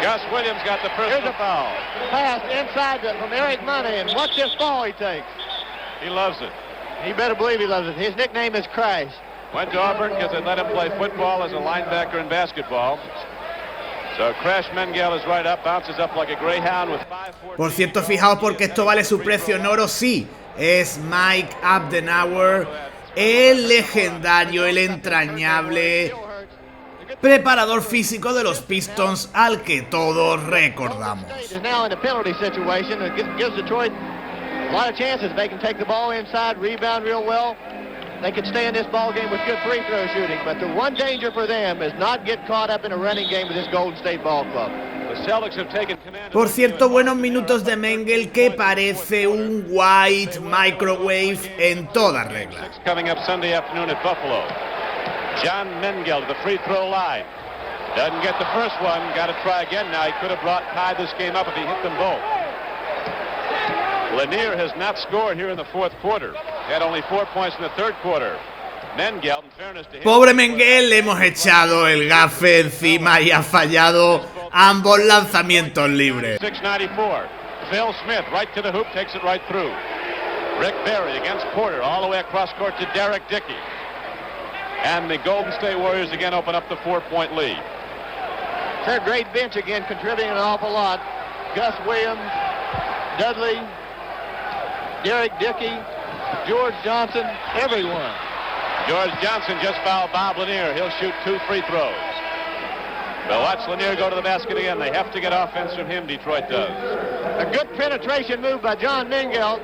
Gus Williams got the personal foul.
Pass inside from Eric Money, and watch this ball he takes.
He loves it.
He better believe he loves it. His nickname is Christ.
Went to Auburn because they let him play football as a linebacker in basketball. So Crash Mengele is right up, bounces up like a greyhound with 5-4.
Por cierto, fijaos porque esto vale su precio en oro, sí. Es Mike Abdenauer, el legendario, el entrañable preparador físico de los Pistons al que todos recordamos.
Now in a penalty situation, it gives Detroit a lot of chances. They can take the ball inside, rebound real well. They can stay in this ball game with good free throw shooting. But the one danger for them is not get caught up in a running game with this Golden State ball club.
Por cierto, buenos minutos de Mengele que parece un white microwave en toda regla.
Coming up Sunday afternoon at Buffalo. John Mengele to the free throw line. Doesn't get the first one. Got to try again now. He could have tied this game up if he hit them both. Lanier has not scored here in the fourth quarter. He had only 4 points in the third quarter. Mengele, in fairness to him,
Pobre Mengele, le hemos echado el gafe encima y ha fallado ambos lanzamientos libres.
694. Phil Smith right to the hoop, takes it right through. Rick Barry against Porter, all the way across court to Derek Dickey. And the Golden State Warriors again open up the 4-point lead.
Their great bench again contributing an awful lot. Gus Williams, Dudley, Derek Dickey, George Johnson, everyone.
George Johnson just fouled Bob Lanier. He'll shoot 2 free throws. But watch Lanier go to the basket again. They have to get offense from him, Detroit does.
A good penetration move by John Mengele.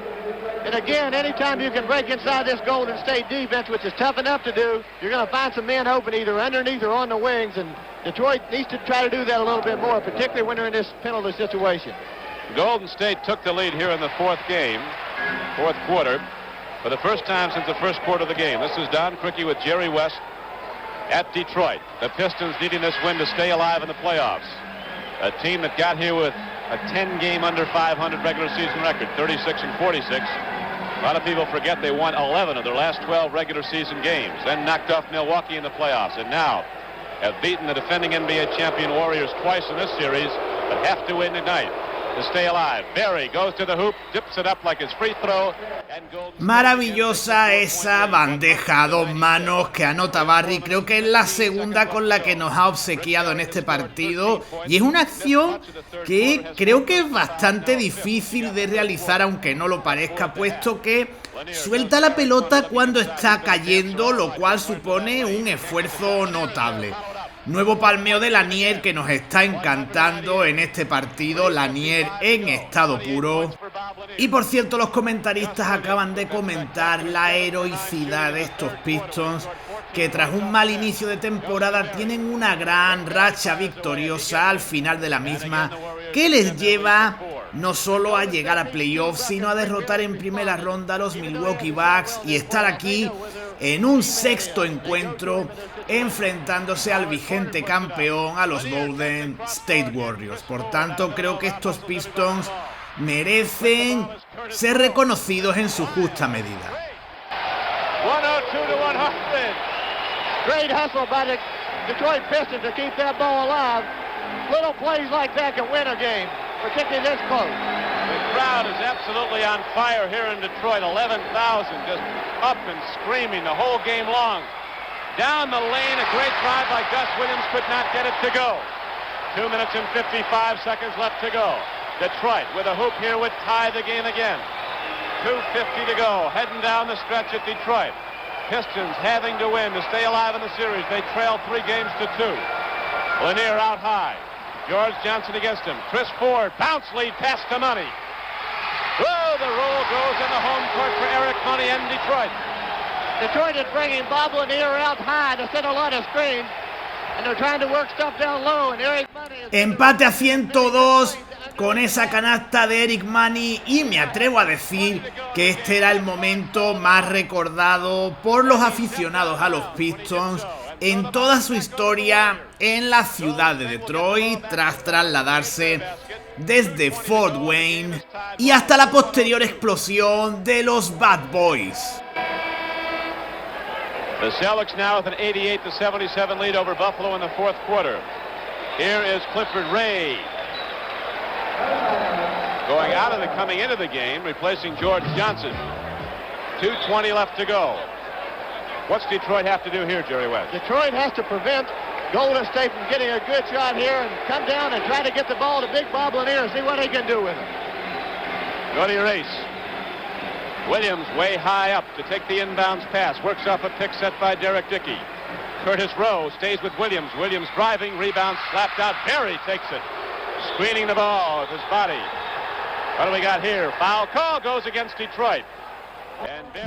And again, anytime you can break inside this Golden State defense, which is tough enough to do, you're going to find some men open either underneath or on the wings. And Detroit needs to try to do that a little bit more, particularly when they're in this penalty situation.
Golden State took the lead here in the fourth quarter, for the first time since the first quarter of the game. This is Don Criqui with Jerry West at Detroit. The Pistons needing this win to stay alive in the playoffs. A team that got here with a 10-game under 500 regular season record, 36-46. A lot of people forget they won 11 of their last 12 regular season games, then knocked off Milwaukee in the playoffs, and now have beaten the defending NBA champion Warriors twice in this series, but have to win tonight to stay alive. Barry goes to the hoop, dips it up like his free throw, and
Maravillosa esa bandeja a dos manos que anota Barry. Creo que es la segunda con la que nos ha obsequiado en este partido. Y es una acción que creo que es bastante difícil de realizar, aunque no lo parezca, puesto que suelta la pelota cuando está cayendo, lo cual supone un esfuerzo notable. Nuevo palmeo de Lanier que nos está encantando en este partido. Lanier en estado puro. Y por cierto, los comentaristas acaban de comentar la heroicidad de estos Pistons, que tras un mal inicio de temporada tienen una gran racha victoriosa al final de la misma, que les lleva no solo a llegar a playoffs, sino a derrotar en primera ronda a los Milwaukee Bucks y estar aquí en un sexto encuentro enfrentándose al vigente campeón, a los Golden State Warriors. Por tanto, creo que estos Pistons merecen ser reconocidos en su justa medida.
102-100. Great hustle by the Detroit Pistons to keep that ball alive. Little plays like that can win a game, particularly this close.
The crowd is absolutely on fire here in Detroit. 11,000 just up and screaming the whole game long. Down the lane, a great drive by Gus Williams, could not get it to go. 2 minutes and 55 seconds left to go. Detroit with a hoop here would tie the game again. 2:50 to go, heading down the stretch at Detroit. Pistons having to win to stay alive in the series. They trail 3 games to 2. Lanier out high. George Johnson against him. Chris Ford, bounce lead, pass to Money. Oh, the roll goes in the home court for Eric Money and Detroit.
Detroit is bringing Bob Lanier out high to set a lot of screens, and they're trying to work stuff down low, and Eric Money is...
Empate a 102 con esa canasta de Eric Money, y me atrevo a decir que este era el momento más recordado por los aficionados a los Pistons en toda su historia en la ciudad de Detroit, tras trasladarse desde Fort Wayne y hasta la posterior explosión de los Bad Boys.
The Celtics now with an 88-77 lead over Buffalo in the fourth quarter. Here is Clifford Ray going out and coming into the game, replacing George Johnson. 2:20 left to go. What's Detroit have to do here, Jerry West?
Detroit has to prevent Golden State from getting a good shot here and come down and try to get the ball to Big Bob Lanier and see what he can do with it.
Go to your ace. Williams way high up to take the inbounds pass. Works off a pick set by Derek Dickey. Curtis Rowe stays with Williams. Williams driving, rebound, slapped out. Berry takes it. Screening the ball with his body. What do we got here? Foul call goes against Detroit.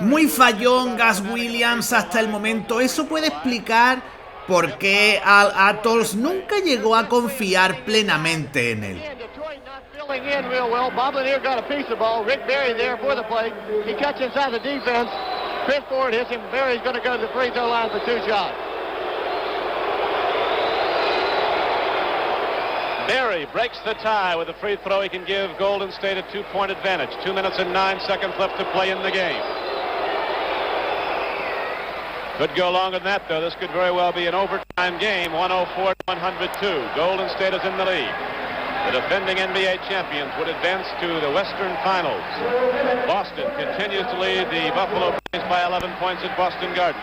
Muy fallón Gus Williams hasta el momento. Eso puede explicar por qué Al Attles nunca llegó a confiar plenamente en él.
Filling in real well. Bob Lanier got a piece of the ball. Rick Berry there for the play. He cuts inside the defense. Chris Ford hits him. Berry's going to go to the free throw line for 2 shots.
Berry breaks the tie with a free throw. He can give Golden State a 2-point advantage. 2 minutes and 9 seconds left to play in the game. Could go longer than that, though. This could very well be an overtime game. 104-102. Golden State is in the lead. The defending NBA champions would advance to the Western Finals. Boston continues to lead the Buffalo Braves by 11 points at Boston Garden.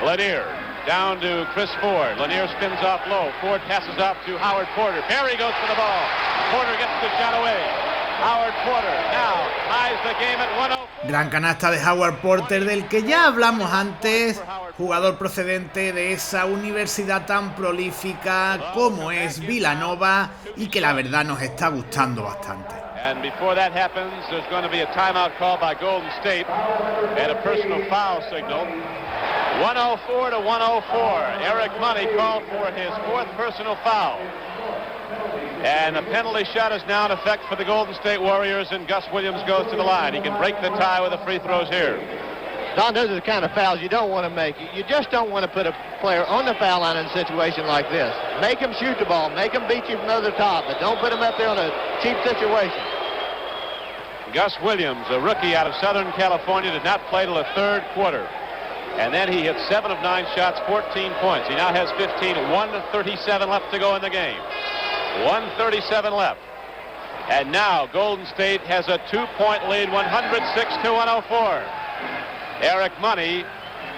Lanier down to Chris Ford. Lanier spins off low. Ford passes off to Howard Porter. Berry goes for the ball. Porter gets the shot away. Howard Porter now ties the game at 1-0.
Gran canasta de Howard Porter, del que ya hablamos antes, jugador procedente de esa universidad tan prolífica como es Villanova y que la verdad nos está gustando bastante.
And before that happens, there's going to be a timeout call by Golden State and a personal foul signal. 104-104. Eric Money called for his 4th personal foul. And a penalty shot is now in effect for the Golden State Warriors, and Gus Williams goes to the line. He can break the tie with the free throws here.
Don, those are the kind of fouls you don't want to make. You just don't want to put a player on the foul line in a situation like this. Make him shoot the ball. Make him beat you from the top, but don't put him up there on a cheap situation.
Gus Williams, a rookie out of Southern California, did not play till the 3rd quarter. And then he hit 7 of 9 shots, 14 points. He now has 15, 1:37 left to go in the game. 1:37 left. And now Golden State has a 2-point lead, 106-104. Eric Money,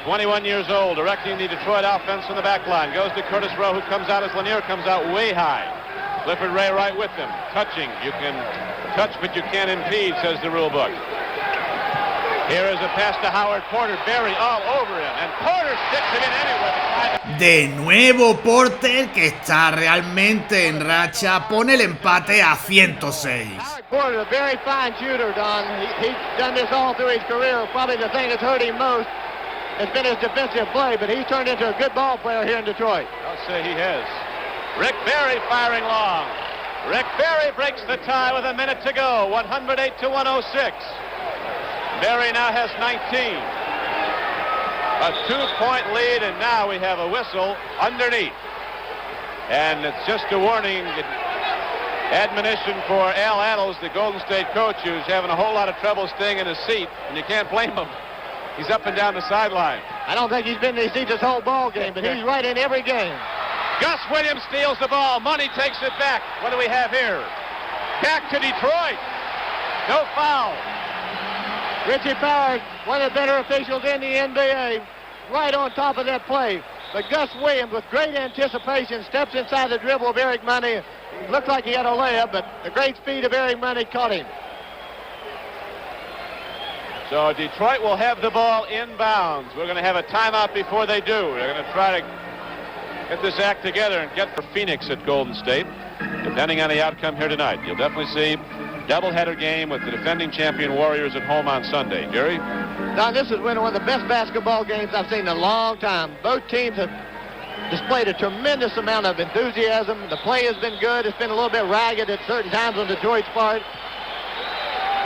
21 years old, directing the Detroit offense from the back line. Goes to Curtis Rowe, who comes out as Lanier comes out way high. Clifford Ray right with him. Touching. You can touch, but you can't impede, says the rule book. Here is a pass to Howard Porter. Berry all over him. And Porter sticks it in anyway.
De nuevo Porter, que está realmente en racha, pone el empate a 106.
Howard Porter, a very fine shooter, Don. He's done this all through his career. Probably the thing that's hurt him most has been his defensive play, but he's turned into a good ball player here in Detroit.
I'll say he has. Rick Berry firing long. Rick Berry breaks the tie with a minute to go. 108-106. Berry now has 19. A 2-point lead, and now we have a whistle underneath. And it's just a warning, admonition for Al Attles, the Golden State coach, who's having a whole lot of trouble staying in his seat, and you can't blame him. He's up and down the sideline.
I don't think he's been in his seat this whole ball game, but he's right in every game.
Gus Williams steals the ball. Money takes it back. What do we have here? Back to Detroit. No foul.
Richie Powers, one of the better officials in the NBA, right on top of that play. But Gus Williams, with great anticipation, steps inside the dribble of Eric Money. Looked like he had a layup, but the great speed of Eric Money caught him.
So Detroit will have the ball inbounds. We're going to have a timeout before they do. They're going to try to get this act together and get for Phoenix at Golden State, depending on the outcome here tonight. You'll definitely see doubleheader game with the defending champion Warriors at home on Sunday. Jerry?
Don, this is one of the best basketball games I've seen in a long time. Both teams have displayed a tremendous amount of enthusiasm. The play has been good. It's been a little bit ragged at certain times on Detroit's part.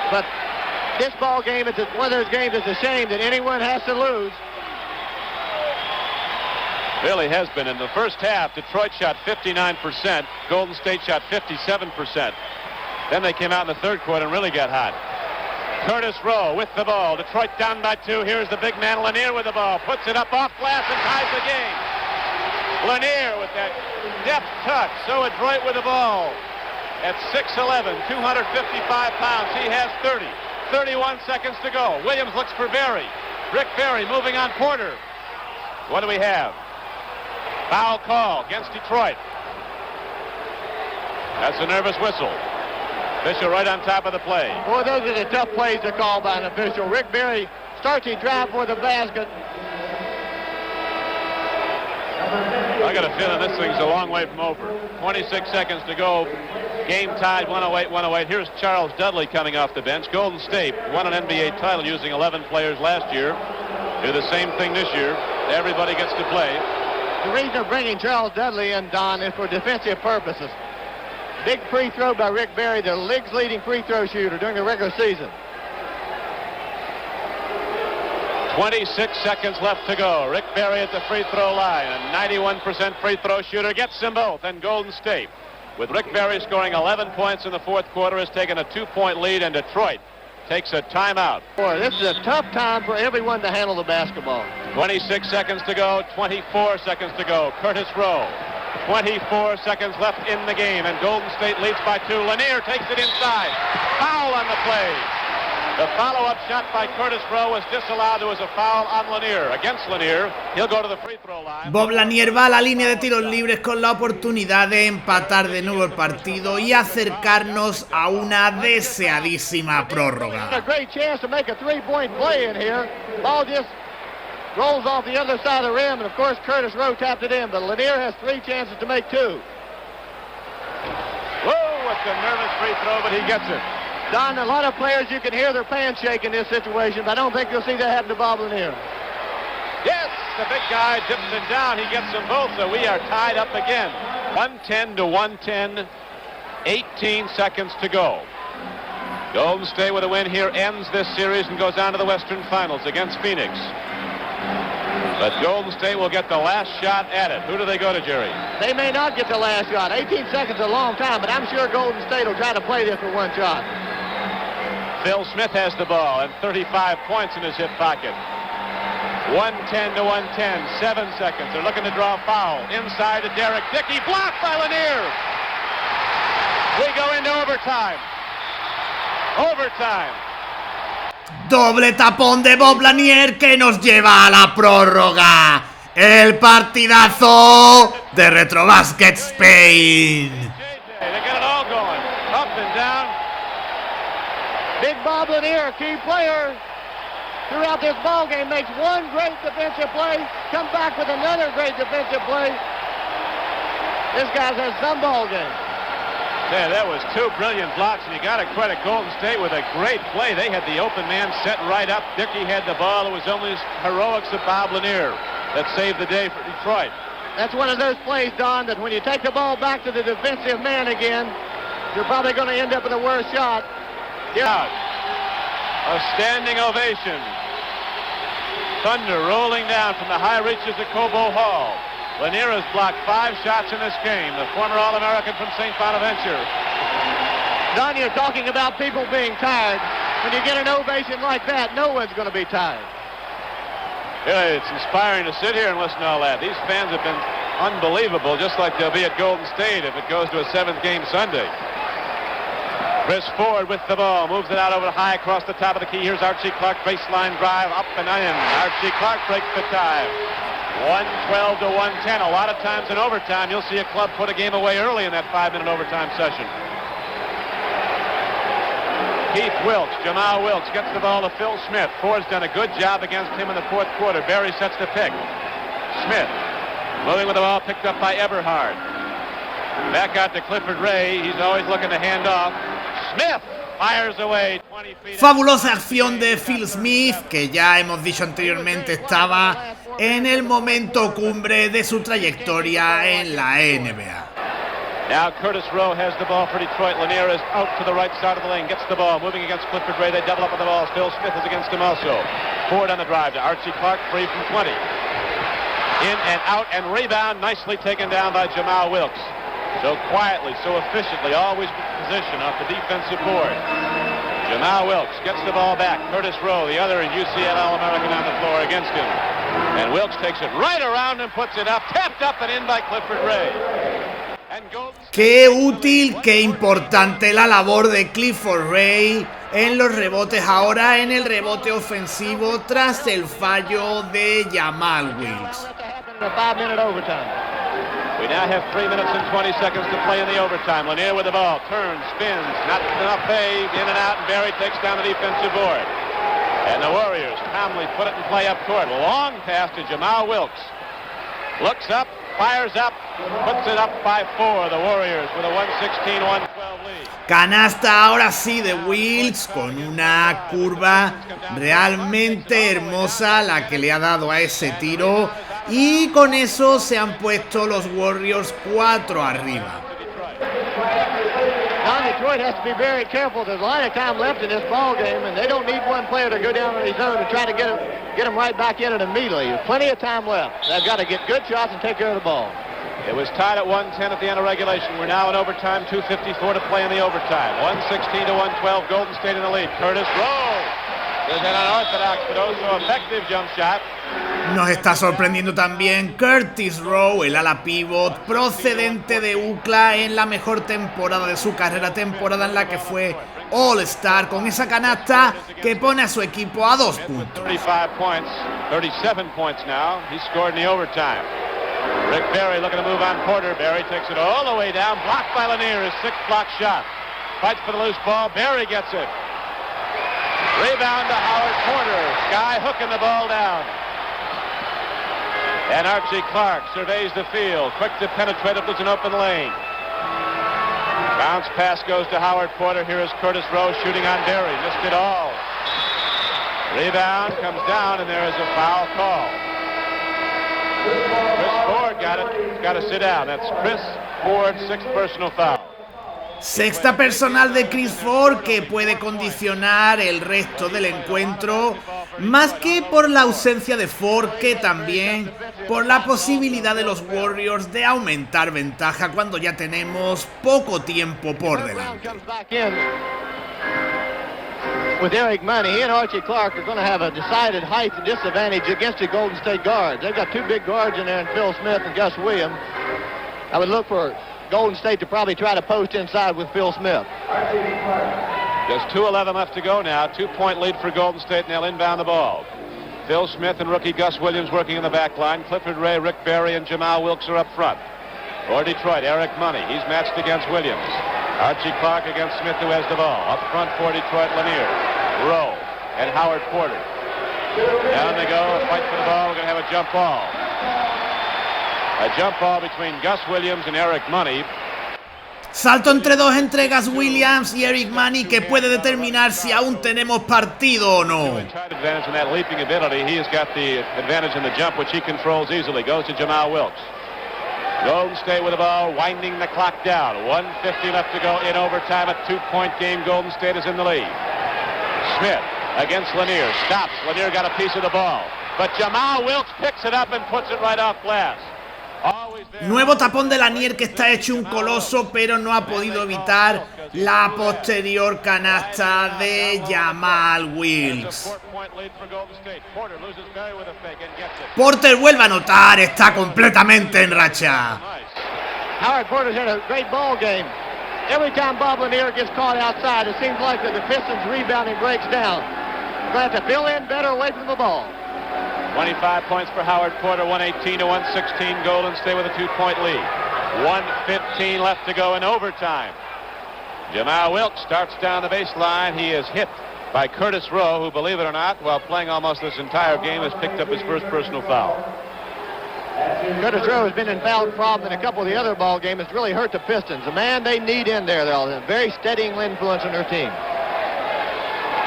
But this ball game is one of those games it's a shame that anyone has to lose.
Really has been. In the first half, Detroit shot 59%. Golden State shot 57%. Then they came out in the third quarter and really got hot. Curtis Rowe with the ball. Detroit down by 2. Here's the big man Lanier with the ball. Puts it up off glass and ties the game. Lanier with that deft touch. So adroit with the ball. At 6'11", 255 pounds. He has 30. 31 seconds to go. Williams looks for Berry. Rick Berry moving on Porter. What do we have? Foul call against Detroit. That's a nervous whistle. Official right on top of the play.
Boy, those are the tough plays to call by an official. Rick Berry starts his drive for the basket.
I got a feeling this thing's a long way from over. 26 seconds to go. Game tied 108-108. Here's Charles Dudley coming off the bench. Golden State won an NBA title using 11 players last year. Do the same thing this year. Everybody gets to play.
The reason they're bringing Charles Dudley in, Don, is for defensive purposes. Big free throw by Rick Berry, the league's leading free throw shooter during the regular season.
26 seconds left to go. Rick Berry at the free throw line. A 91% free throw shooter gets them both. And Golden State, with Rick Berry scoring 11 points in the fourth quarter, has taken a 2-point lead, and Detroit takes a timeout.
Boy, this is a tough time for everyone to handle the basketball.
26 seconds to go, 24 seconds to go. Curtis Rowe. 24 seconds left in the game, and Golden State leads by 2. Lanier takes it inside. Foul on the play. The follow-up shot by Curtis Rowe was disallowed. There was a foul on Lanier. Against Lanier, he'll go to the free throw line.
Bob Lanier va a la línea de tiros libres con la oportunidad de empatar de nuevo el partido y acercarnos a una deseadísima prórroga.
A great chance to make a three-point play in here. Ball just rolls off the other side of the rim, and of course Curtis Rowe tapped it in, but Lanier has 3 chances to make 2.
Whoa, it's a nervous free throw, but he gets it.
Don, a lot of players, you can hear their pants shake in this situation, but I don't think you'll see that happen to Bob Lanier.
Yes, the big guy dips it down. He gets them both, so we are tied up again. 110-110, 18 seconds to go. Golden State with a win here ends this series and goes on to the Western Finals against Phoenix. But Golden State will get the last shot at it. Who do they go to, Jerry?
They may not get the last shot. 18 seconds is a long time, but I'm sure Golden State will try to play this for one shot.
Phil Smith has the ball and 35 points in his hip pocket. 110-110, 7 seconds. They're looking to draw a foul. Inside to Derek Dickey, blocked by Lanier. We go into overtime. Overtime.
Doble tapón de Bob Lanier que nos lleva a la prórroga. El partidazo de Retrobasket Spain.
They get it all going. Up and down.
Big Bob Lanier, a key player throughout this ball game, makes one great defensive play, comes back with another great defensive play. This guy's had some ball game.
Yeah, that was 2 brilliant blocks, and you got to credit Golden State with a great play. They had the open man set right up. Dickey had the ball. It was only heroics of Bob Lanier that saved the day for Detroit.
That's one of those plays, Don, that when you take the ball back to the defensive man again, you're probably going to end up with a worse shot.
Yeah. A standing ovation. Thunder rolling down from the high reaches of Cobo Hall. Lanier has blocked 5 shots in this game, the former All-American from St. Bonaventure.
Don, you're talking about people being tired. When you get an ovation like that, no one's going to be tired.
Yeah, it's inspiring to sit here and listen to all that. These fans have been unbelievable, just like they'll be at Golden State if it goes to a 7th game Sunday. Chris Ford with the ball, moves it out over high across the top of the key. Here's Archie Clark, baseline drive, up and in. Archie Clark breaks the tie. 112-110. A lot of times in overtime, you'll see a club put a game away early in that 5-minute overtime session. Keith Wilkes, Jamal Wilkes gets the ball to Phil Smith. Ford's done a good job against him in the fourth quarter. Barry sets the pick. Smith moving with the ball, picked up by Eberhard. Back out to Clifford Ray. He's always looking to hand off. Smith fires away 20 feet.
Fabulosa acción de Phil Smith, que ya hemos dicho anteriormente estaba en el momento cumbre de su trayectoria en la NBA.
Now Curtis Rowe has the ball for Detroit. Lanier is out to the right side of the lane, gets the ball, moving against Clifford Ray. They double up with the ball. Phil Smith is against him also. Ford on the drive to Archie Clark, free from 20. In and out and rebound, nicely taken down by Jamal Wilkes. So quietly, so efficiently, always with position off the defensive board. Jamal Wilkes gets the ball back. Curtis Rowe, the other UCLA All-American on the floor against him. And Wilkes takes it right around and puts it up. Tapped up and in by Clifford Ray.
Qué útil, qué importante la labor de Clifford Ray en los rebotes, ahora en el rebote ofensivo tras el fallo de Jamal Wilkes.
We now have 3 minutes and 20 seconds to play in the overtime. Lanier with the ball, turns, spins, not enough pay, in and out, and Barry takes down the defensive board. And the Warriors calmly put it in play up court. Long pass to Jamal Wilkes. Looks up, fires up, puts it up by 4. The Warriors with a 116-112 lead.
Canasta ahora sí de Wilkes, con una curva realmente hermosa la que le ha dado a ese tiro. Y con eso se han puesto los Warriors 4 arriba.
Now Detroit has to be very careful. There's a lot of time left in this ball game, and they don't need one player to go down on his own and try to get him right back in it immediately. There's plenty of time left. They've got to get good shots and take care of the ball.
It was tied at 110 at the end of regulation. We're now in overtime, 2:54 to play in the overtime. 116-112, Golden State in the lead. Curtis Rowe. There's an unorthodox but also effective jump shot.
Nos está sorprendiendo también Curtis Rowe, el ala pivot procedente de UCLA en la mejor temporada de su carrera, temporada en la que fue All-Star, con esa canasta que pone a su equipo a 2 puntos.
35 points, 37 points now. He scored in the overtime. Rick Barry looking to move on Porter. Barry takes it all the way down, blocked by Lanier, his 6th block shot. Fights for the loose ball, Barry gets it. Rebound to Howard Porter. Sky hooking the ball down. And Archie Clark surveys the field. Quick to penetrate if there's an open lane. Bounce pass goes to Howard Porter. Here is Curtis Rowe shooting on Barry. Missed it all. Rebound comes down and there is a foul call. Chris Ford got it. He's got to sit down. That's Chris Ford's 6th personal foul.
Sexta personal de Chris Ford, que puede condicionar el resto del encuentro, más que por la ausencia de Ford, que también por la posibilidad de los Warriors de aumentar ventaja cuando ya tenemos poco tiempo por delante.
With Eric Money, he and Archie Clark are going to have a decided height disadvantage against the Golden State guards. They've got 2 big guards in there, in Phil Smith and Gus Williams. I would look for Golden State to probably try to post inside with Phil Smith.
Just 2:11 left to go now. 2-point lead for Golden State, and they'll inbound the ball. Phil Smith and rookie Gus Williams working in the back line. Clifford Ray, Rick Barry, and Jamal Wilkes are up front. For Detroit, Eric Money. He's matched against Williams. Archie Clark against Smith, who has the ball. Up front for Detroit, Lanier, Rowe, and Howard Porter. Down they go. A fight for the ball. We're going to have a jump ball. A jump ball between Gus Williams and Eric Money.
Salto entre dos entre Gus Williams y Eric Money, que puede determinar si aún tenemos partido o no.
Advantage in that leaping ability. He has got the advantage in the jump, which he controls easily. Goes to Jamal Wilkes. Golden State with the ball, winding the clock down. 1:50 left to go in overtime. A 2-point game. Golden State is in the lead. Smith against Lanier. Stops. Lanier got a piece of the ball. But Jamal Wilkes picks it up and puts it right off glass.
Nuevo tapón de Lanier, que está hecho un coloso, pero no ha podido evitar la posterior canasta de Jamal Wilkes. Porter vuelve a anotar, está completamente en racha.
Howard Porter's had a great ball game. Every time Bob Lanier gets caught outside, it seems like the Pistons rebounding breaks down. Going to have to fill in better away from the ball.
25 points for Howard Porter, 118-116. Golden State with a 2-point lead. 1:15 left to go in overtime. Jamal Wilkes starts down the baseline. He is hit by Curtis Rowe, who, believe it or not, while playing almost this entire game, has picked up his first personal foul.
Curtis Rowe has been in foul problem in a couple of the other ball games. It's really hurt the Pistons. The man they need in there, they're a very steadying influence on their team.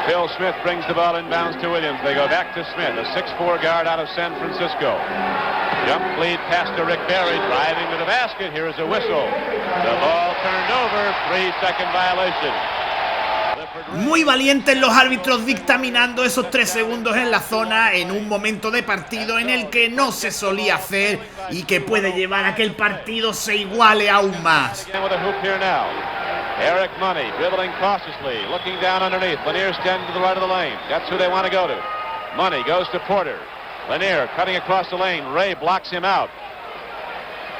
Phil Smith brings the ball inbounds to Williams. They go back to Smith, a 6'4" guard out of San Francisco. Jump lead pass to Rick Barry, driving to the basket. Here is a whistle. The ball turned over, 3-second violation.
Muy valientes los árbitros dictaminando esos 3 segundos en la zona en un momento de partido en el que no se solía hacer y que puede llevar a que el partido se iguale aún más.
Eric Money dribbling cautiously, looking down underneath. Lanier standing to the right of the lane. That's who they want to go to. Money goes to Porter. Lanier cutting across the lane. Ray blocks him out.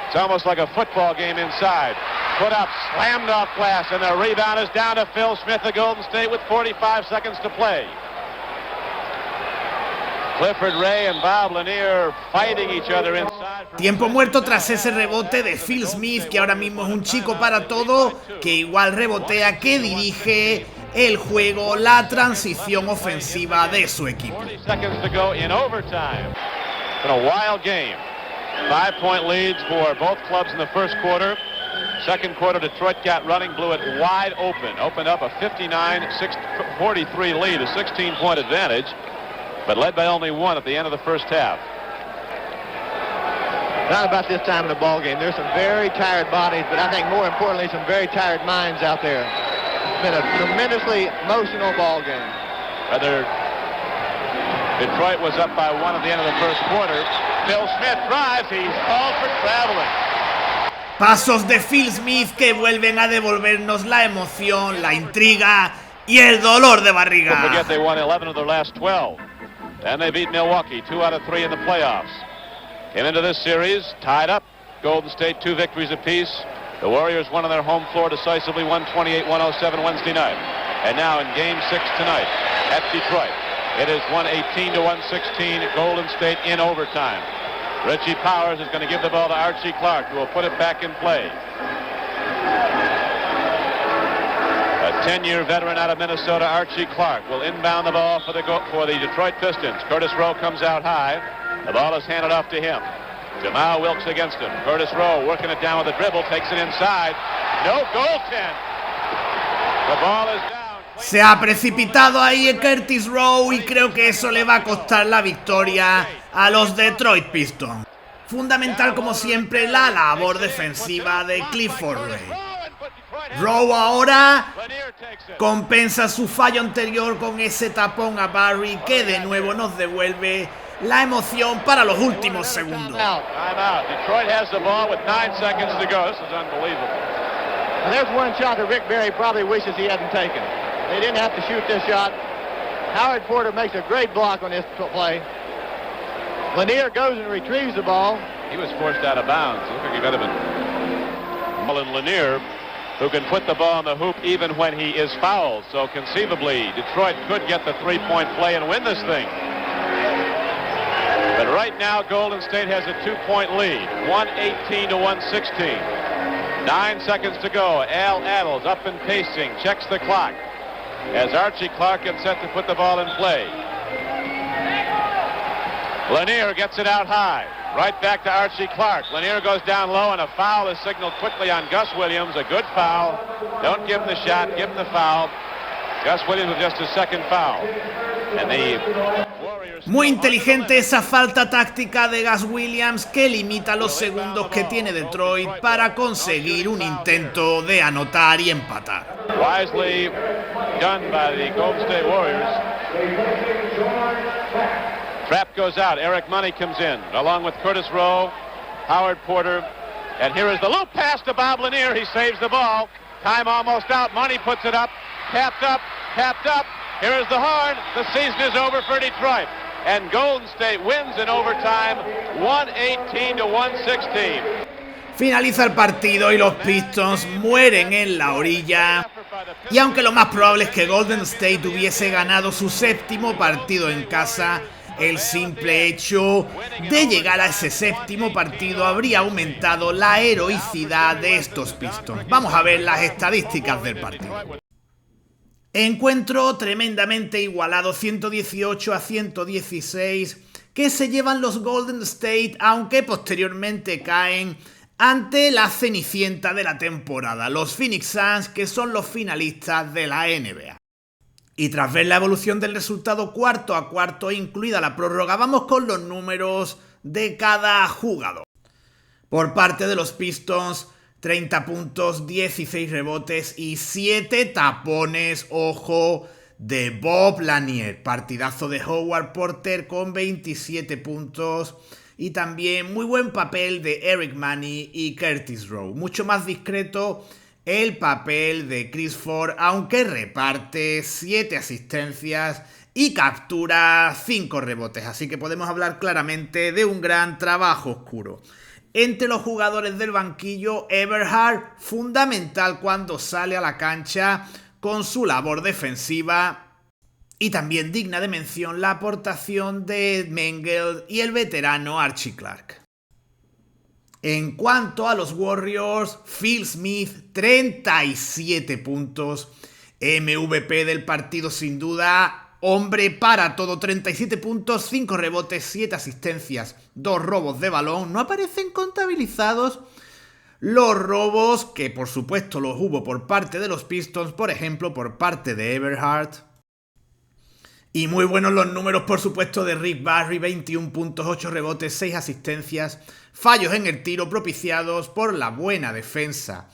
It's almost like a football game inside. put up, slammed off glass, and the rebound is down to Phil Smith of Golden State with 45 seconds to play. Clifford Ray and Bob Lanier fighting each other inside.
Tiempo muerto tras ese rebote de Phil Smith, que ahora mismo es un chico para todo, que igual rebotea, que dirige el juego, la transición ofensiva de su equipo.
40 seconds to go in overtime. It's been a wild game. 5-point leads for both clubs in the first quarter. Second quarter, Detroit got running, blew it wide open. Opened up a 59-43 lead, a 16-point advantage, but led by only one at the end of the first half.
Not about this time in the ball game. There's some very tired bodies, but I think more importantly, some very tired minds out there. It's been a tremendously emotional ball game.
Whether Detroit was up by one at the end of the first quarter. Phil Smith drives. He's called for traveling.
Pasos de Phil Smith que vuelven a devolvernos la emoción, la intriga y el dolor de barriga.
Don't forget they won 11 of their last 12. And they beat Milwaukee 2 out of 3 in the playoffs. Came into this series tied up. Golden State 2 victories apiece. The Warriors won on their home floor decisively, 128-107 Wednesday night. And now in Game 6 tonight at Detroit, it is 118-116 Golden State in overtime. Richie Powers is going to give the ball to Archie Clark, who will put it back in play. A 10-year veteran out of Minnesota, Archie Clark, will inbound the ball for the Detroit Pistons. Curtis Rowe comes out high. The ball is handed off to him. Jamal Wilkes against him. Curtis Rowe working it down with a dribble, takes it inside. No goaltend. The ball is down.
Se ha precipitado ahí Curtis Rowe y creo que eso le va a costar la victoria a los Detroit Pistons. Fundamental como siempre la labor defensiva de Clifford Ray. Rowe ahora compensa su fallo anterior con ese tapón a Barry que de nuevo nos devuelve la emoción para los últimos segundos.
Detroit has the ball with 9 seconds to go. This is unbelievable.
And there's one shot that Rick Barry probably wishes he hadn't taken. They didn't have to shoot this shot. Howard Porter makes a great block on this play. Lanier goes and retrieves the ball.
He was forced out of bounds. Looked like he might have been. Mullen Lanier, who can put the ball in the hoop even when he is fouled. So conceivably, Detroit could get the three-point play and win this thing. But right now, Golden State has a 2-point lead, 118-116. 9 seconds to go. Al Attles up and pacing, checks the clock as Archie Clark gets set to put the ball in play. Lanier gets it out high. Right back to Archie Clark. Lanier goes down low, and a foul is signaled quickly on Gus Williams. A good foul. Don't give him the shot, give him the foul. Gus Williams with just his second foul. And the Warriors...
Muy inteligente esa falta táctica de Gus Williams que limita los segundos que tiene Detroit para conseguir un intento de anotar y empatar.
Wisely done by the Golden State Warriors. Trap goes out. Eric Money comes in, along with Curtis Rowe, Howard Porter. And here is the loop pass to Bob Lanier. He saves the ball. Time almost out. Money puts it up. Tapped up. Tapped up. Here is the horn. The season is over for Detroit. And Golden State wins in overtime, 118-116.
Finaliza el partido y los Pistons mueren en la orilla. Y aunque lo más probable es que Golden State hubiese ganado su séptimo partido en casa, el simple hecho de llegar a ese séptimo partido habría aumentado la heroicidad de estos Pistons. Vamos a ver las estadísticas del partido. Encuentro tremendamente igualado, 118-116, que se llevan los Golden State, aunque posteriormente caen ante la cenicienta de la temporada, los Phoenix Suns, que son los finalistas de la NBA. Y tras ver la evolución del resultado cuarto a cuarto, incluida la prórroga, vamos con los números de cada jugador. Por parte de los Pistons, 30 puntos, 16 rebotes y 7 tapones, ojo, de Bob Lanier. Partidazo de Howard Porter con 27 puntos y también muy buen papel de Eric Money y Curtis Rowe. Mucho más discreto el papel de Chris Ford, aunque reparte 7 asistencias y captura 5 rebotes. Así que podemos hablar claramente de un gran trabajo oscuro. Entre los jugadores del banquillo, Eberhard, fundamental cuando sale a la cancha con su labor defensiva. Y también digna de mención la aportación de Mengel y el veterano Archie Clark. En cuanto a los Warriors, Phil Smith, 37 puntos, MVP del partido sin duda, hombre para todo, 37 puntos, 5 rebotes, 7 asistencias, 2 robos de balón, no aparecen contabilizados los robos, que por supuesto los hubo por parte de los Pistons, por ejemplo por parte de Eberhard. Y muy buenos los números, por supuesto, de Rick Barry, 21 puntos, 8 rebotes, 6 asistencias, fallos en el tiro propiciados por la buena defensa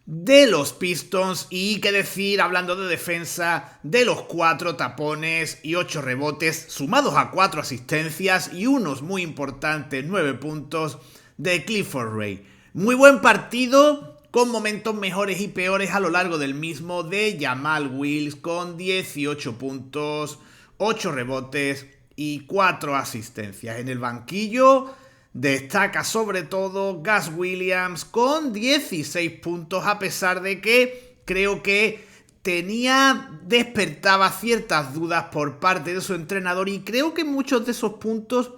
de los Pistons. Y qué decir, hablando de defensa, de los 4 tapones y 8 rebotes, sumados a 4 asistencias y unos muy importantes 9 puntos de Clifford Ray. Muy buen partido, con momentos mejores y peores a lo largo del mismo, de Jamal Wills con 18 puntos, 8 rebotes y 4 asistencias. En el banquillo destaca sobre todo Gus Williams con 16 puntos, a pesar de que creo que despertaba ciertas dudas por parte de su entrenador, y creo que muchos de esos puntos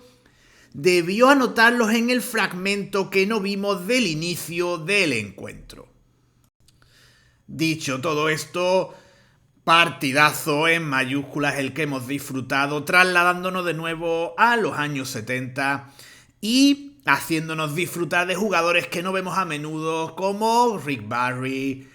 debió anotarlos en el fragmento que no vimos del inicio del encuentro. Dicho todo esto, partidazo en mayúsculas el que hemos disfrutado, trasladándonos de nuevo a los años 70 y haciéndonos disfrutar de jugadores que no vemos a menudo, como Rick Barry,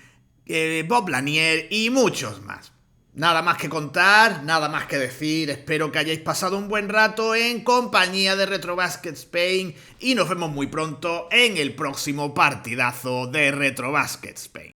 Bob Lanier y muchos más. Nada más que contar, nada más que decir. Espero que hayáis pasado un buen rato en compañía de Retrobasket Spain y nos vemos muy pronto en el próximo partidazo de Retrobasket Spain.